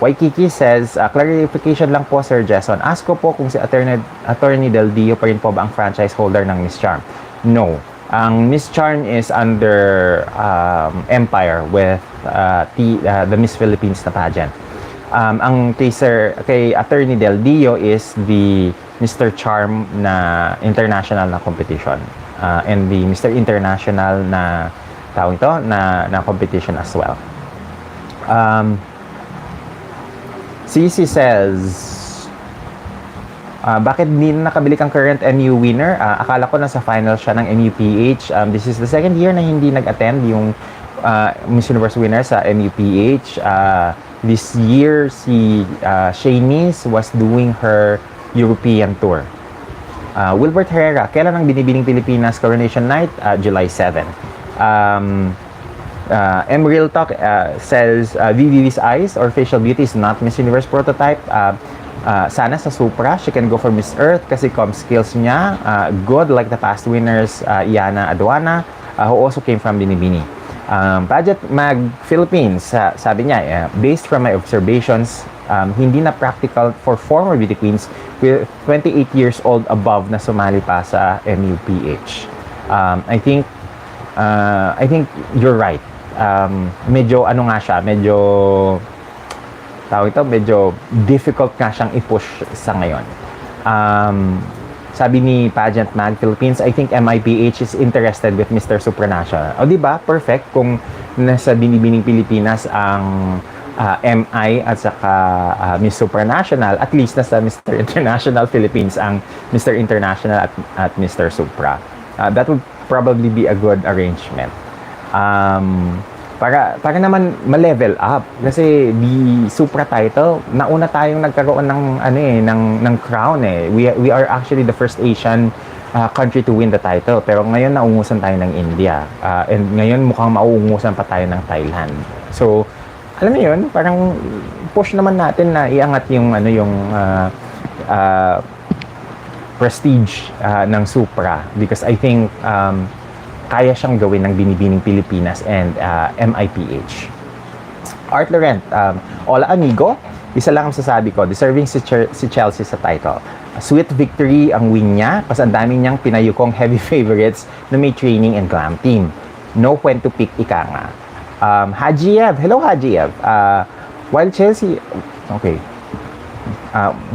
Waikiki says, clarification lang po Sir Jason. Ask ko po kung si Attorney Del Dio pa rin po ba ang franchise holder ng Miss Charm? No. Ang Miss Charm is under Empire with the Miss Philippines na pageant. Ang kay Attorney Del Dio is the Mr. Charm na international na competition and the Mr. International na tawag ito na competition as well. CC says, bakit hindi na nakabili kang current MU winner? Akala ko nasa final siya ng MUPH. This is the second year na hindi nag-attend yung Miss Universe winner sa MUPH. This year, si Shanice was doing her European tour. Wilbert Herrera, kailan ang Binibining Pilipinas Coronation Night? July 7. Real Talk says, VVV's eyes or facial beauty is not Miss Universe prototype. Sana sa Supra, she can go for Miss Earth kasi com skills niya good like the past winners, Iana Aduana, who also came from Binibining. Pageant Mag Philippines, sabi niya, based from my observations, hindi na practical for former beauty queens with 28 years old above na sumali pa sa MUPH. I think you're right. Medyo ano nga siya, medyo difficult nga siyang i-push sa ngayon. Sabi ni Pageant Mag Philippines, I think MIPH is interested with Mr. Supranational. O diba? Perfect kung nasa Binibining Pilipinas ang MI at saka Miss Supranational, at least nasa Mr. International Philippines ang Mr. International at Mr. Supra. That would probably be a good arrangement. para naman ma-level up kasi the Supra title nauna tayong nagkaroon ng ng crown we are actually the first Asian country to win the title pero ngayon naungusan tayo ng India and ngayon mukhang mauungusan pa tayo ng Thailand. So alam mo yun, parang push naman natin na iangat yung prestige ng Supra because I think kaya siyang gawin ng Binibining Pilipinas and MIPH. Art Laurent, hola amigo, isa lang ang sasabi ko, deserving si Chelsea sa title. A sweet victory ang win niya kasi ang dami niyang pinayukong heavy favorites na may training and glam team. No when to pick ika nga. Hajiev, hello Hajiev. While Chelsea, okay.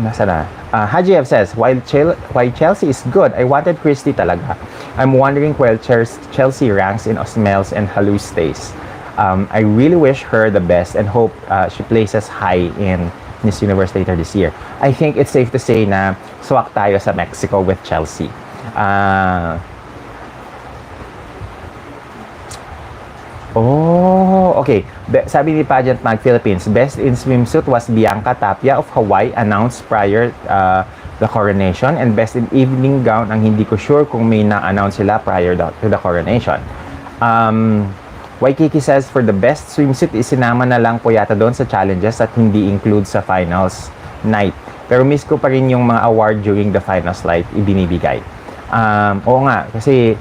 Nasa na? Hajiev says, while Chelsea is good, I wanted Christy talaga. I'm wondering where Chelsea ranks in Osmels and Halus days. I really wish her the best and hope she places high in Miss Universe later this year. I think it's safe to say na swak tayo sa Mexico with Chelsea. Okay. Sabi ni Pageant Mag Philippines, best in swimsuit was Bianca Tapia of Hawaii, announced prior the coronation, and best in evening gown ang hindi ko sure kung may na-announce sila prior to the coronation. Waikiki says, for the best swimsuit, isinama na lang po yata doon sa challenges at hindi include sa finals night. Pero miss ko pa rin yung mga award during the finals night ibinibigay. Oo nga, kasi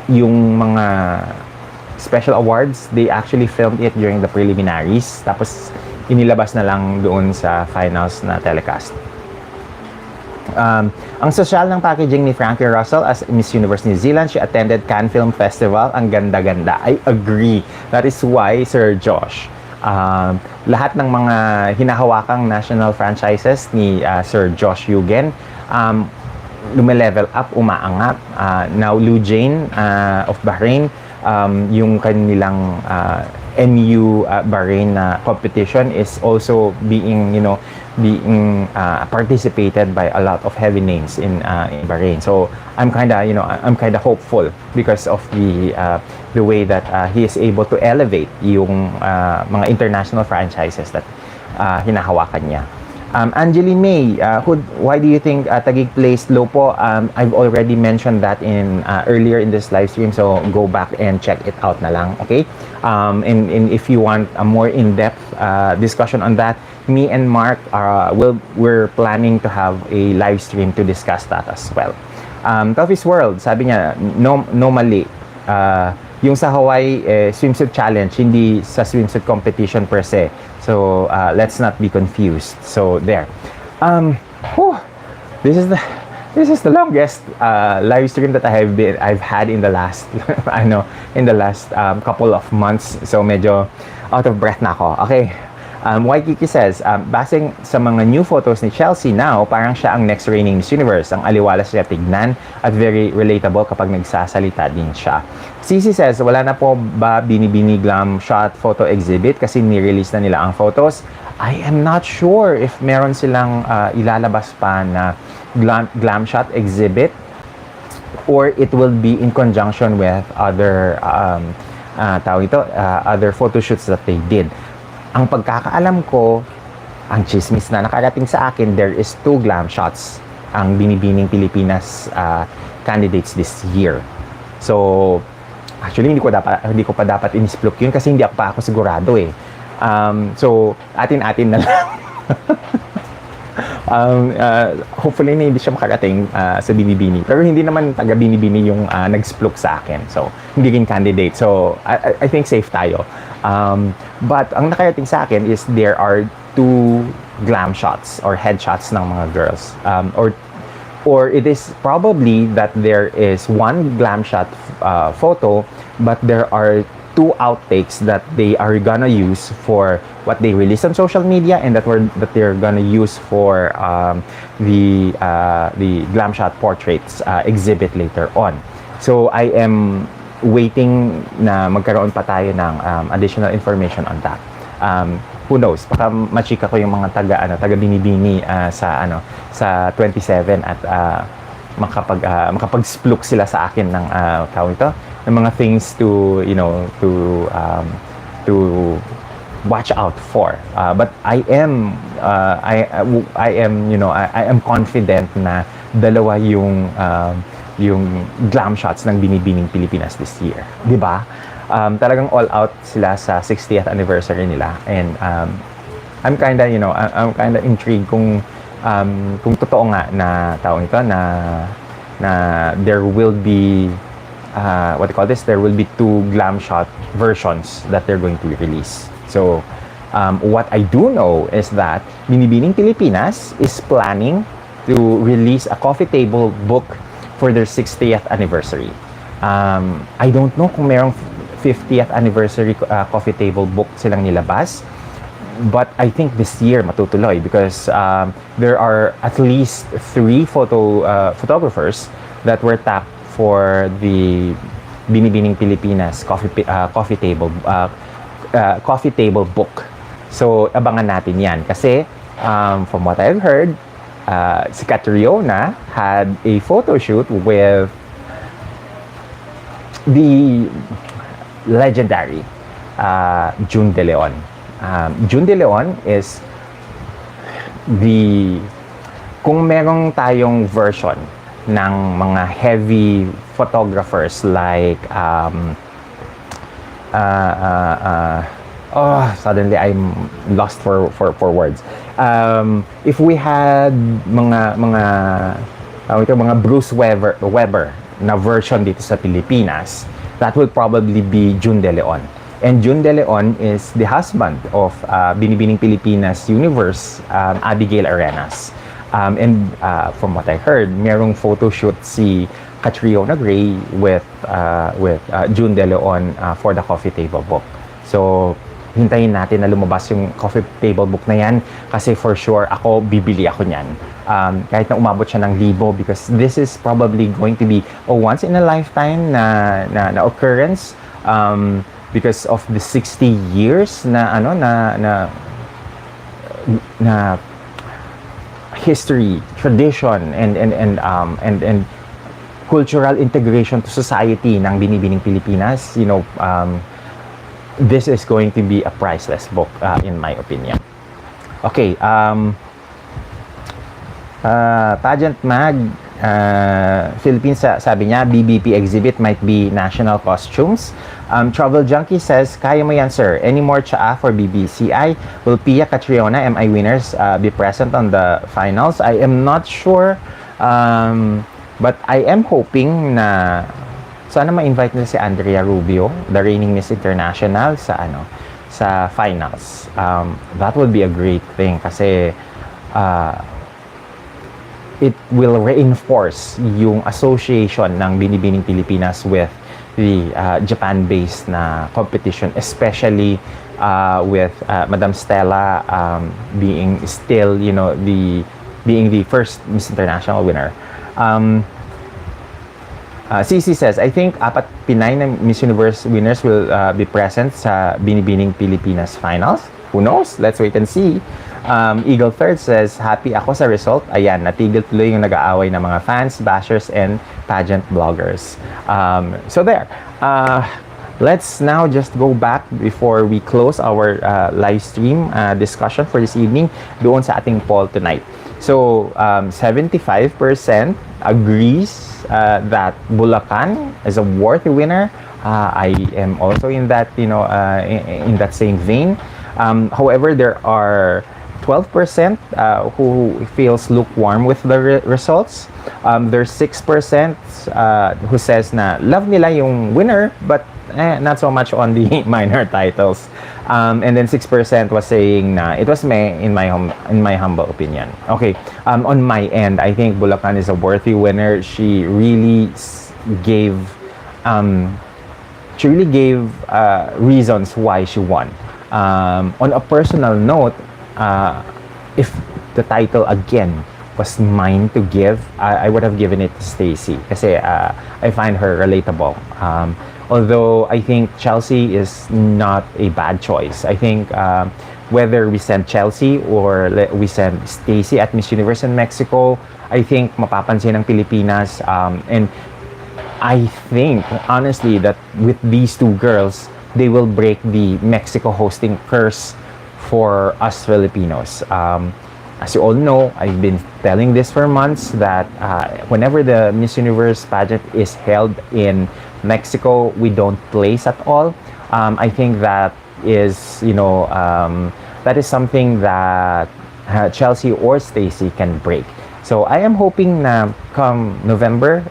yung mga special awards, they actually filmed it during the preliminaries. Tapos, inilabas na lang doon sa finals na telecast. Ang social ng packaging ni Frankie Russell as Miss Universe New Zealand, she attended Cannes Film Festival. Ang ganda-ganda. I agree. That is why, Sir Josh, lahat ng mga hinahawakang national franchises ni Sir Josh Yugen, lume-level up, umaangat. Now, Lou Jane of Bahrain, yung kanilang MU Bahrain competition is also being participated by a lot of heavy names in Bahrain. So I'm kind of hopeful because of the way that he is able to elevate yung mga international franchises that hinahawakan niya. Angeline May, why do you think Taguig placed low po? I've already mentioned that in earlier in this live stream, so go back and check it out na lang, okay? And if you want a more in-depth discussion on that, me and Mark we're planning to have a live stream to discuss that as well. Toughest World, sabi niya, no mali. Yung sa Hawaii swimsuit challenge, hindi sa swimsuit competition per se. So let's not be confused. So there. This is the longest live stream that I've had in the last couple of months. So medyo out of breath na ako. Okay. Waikiki says, basing sa mga new photos ni Chelsea now, parang siya ang next reigning Miss Universe. Ang aliwalas niya tignan at very relatable kapag nagsasalita din siya. Cici says, wala na po ba Binibini Glam Shot Photo Exhibit kasi ni-release na nila ang photos? I am not sure if meron silang ilalabas pa na Glam Shot Exhibit or it will be in conjunction with other other photo shoots that they did. Ang pagkakaalam ko, ang chismis na nakarating sa akin, there is 2 glam shots ang Binibining Pilipinas candidates this year. So, actually, hindi ko pa dapat inisplok yun kasi hindi pa ako sigurado eh. So, atin-atin na lang. Hopefully, hindi siya makarating sa Binibini. Pero hindi naman taga Binibini yung nag-splok sa akin. So, hindi rin candidate. So, I think safe tayo. But ang nakarating sa akin is there are 2 glam shots or headshots ng mga girls. Or it is probably that there is 1 glam shot photo, but there are 2 outtakes that they are gonna use for what they release on social media and that they're gonna use for the glam shot portraits exhibit later on. So I am waiting na magkaroon pa tayo ng additional information on that. Who knows, baka machika ko yung mga taga Binibini sa 27 at makapag-spluk sila sa akin ng mga things to, to watch out for. But I am confident na dalawa yung glam shots ng Binibining Pilipinas this year, 'di ba? Talagang all out sila sa 60th anniversary nila, and I'm kinda intrigued kung totoo nga na tawag ito na there will be there will be 2 glam shot versions that they're going to release. So, what I do know is that Binibining Pilipinas is planning to release a coffee table book for their 60th anniversary. I don't know kung merong 50th anniversary coffee table book silang nilabas, but I think this year matutuloy because there are at least 3 photographers that were tapped for the Binibining Pilipinas coffee table book. So abangan natin 'yan kasi from what I've heard, si Catriona had a photo shoot with the legendary June De Leon. June De Leon is kung merong tayong version ng mga heavy photographers like suddenly I'm lost for words. If we had mga Bruce Weber na version dito sa Pilipinas, that will probably be June De Leon. And June De Leon is the husband of Binibining Pilipinas Universe, Abigail Arenas. And from what I heard, merong photo shoot si Catriona Gray with June De Leon for the coffee table book. So, hintayin natin na lumabas yung coffee table book na yan kasi for sure bibili ako niyan. Kahit na umabot siya ng libo, because this is probably going to be a once in a lifetime na occurrence because of the 60 years na history, tradition and cultural integration to society ng Binibining Pilipinas. This is going to be a priceless book in my opinion. Okay, Pageant Mag Philippines, sabi niya BBP exhibit might be national costumes. Travel Junkie says, kaya mo yan sir. Any more tsaa for BBCI? Will Pia, Catriona, MI winners be present on the finals? I am not sure, but I am hoping na sana ma-invite nila si Andrea Rubio, the reigning Miss International, sa finals. That would be a great thing kasi it will reinforce yung association ng Binibining Pilipinas with the Japan-based na competition, especially with Madam Stella being still, being the first Miss International winner. CC says, I think 4 Pinay na Miss Universe winners will be present sa Binibining Pilipinas finals. Who knows? Let's wait and see. Eagle Third says, happy ako sa result. Ayan, natigil tuloy yung nag-aaway ng mga fans, bashers, and pageant bloggers. So there. Let's now just go back before we close our live stream discussion for this evening doon sa ating poll tonight. So, 75% agrees that Bulacan is a worthy winner. I am also in that, in that same vein. However, there are 12% who feels lukewarm with the results. There's 6% who says na love nila yung winner, but not so much on the minor titles. And then 6% was saying na it was meh in my humble opinion. Okay, on my end, I think Bulacan is a worthy winner. She really gave reasons why she won. On a personal note, if the title again was mine to give, I would have given it to Stacy kasi I find her relatable. Although I think Chelsea is not a bad choice. I think whether we send Chelsea or we send Stacy at Miss Universe in Mexico, I think mapapansin ng Pilipinas, and I think, honestly, that with these two girls, they will break the Mexico hosting curse for us Filipinos. As you all know, I've been telling this for months that whenever the Miss Universe pageant is held in Mexico, we don't place at all. I think that is, that is something that Chelsea or Stacy can break. So I am hoping na come November,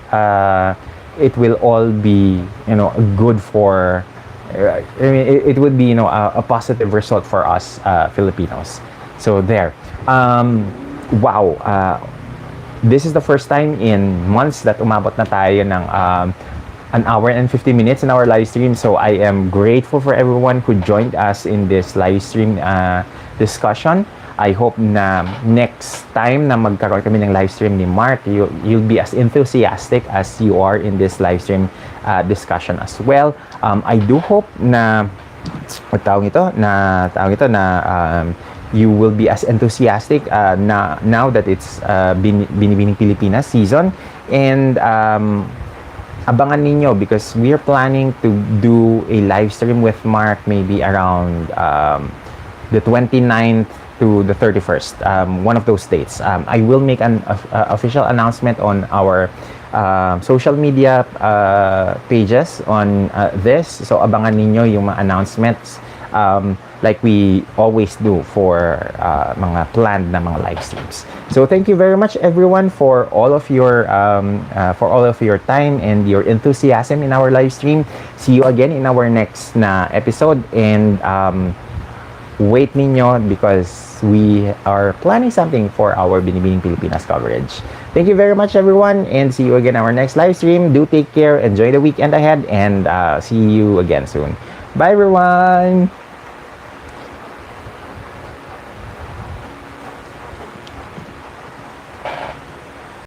it will all be, good for, I mean, it would be, a positive result for us Filipinos. So there. Wow. This is the first time in months that umabot na tayo ng an hour and 50 minutes in our live stream. So I am grateful for everyone who joined us in this live stream discussion. I hope na next time na magkaroon kami ng live stream ni Mark, you'll be as enthusiastic as you are in this live stream discussion as well. I do hope na you will be as enthusiastic now that it's Binibining Pilipinas season, and abangan ninyo because we are planning to do a live stream with Mark maybe around the 29th to the 31st, one of those dates. I will make an official announcement on our social media pages on this. So abangan ninyo yung mga announcements like we always do for mga planned na mga live streams. So thank you very much everyone for all of your time and your enthusiasm in our live stream. See you again in our next na episode, and wait ninyo because we are planning something for our Binibining Pilipinas coverage. Thank you very much everyone, and see you again in our next live stream. Do take care, enjoy the weekend ahead, and see you again soon. Bye everyone!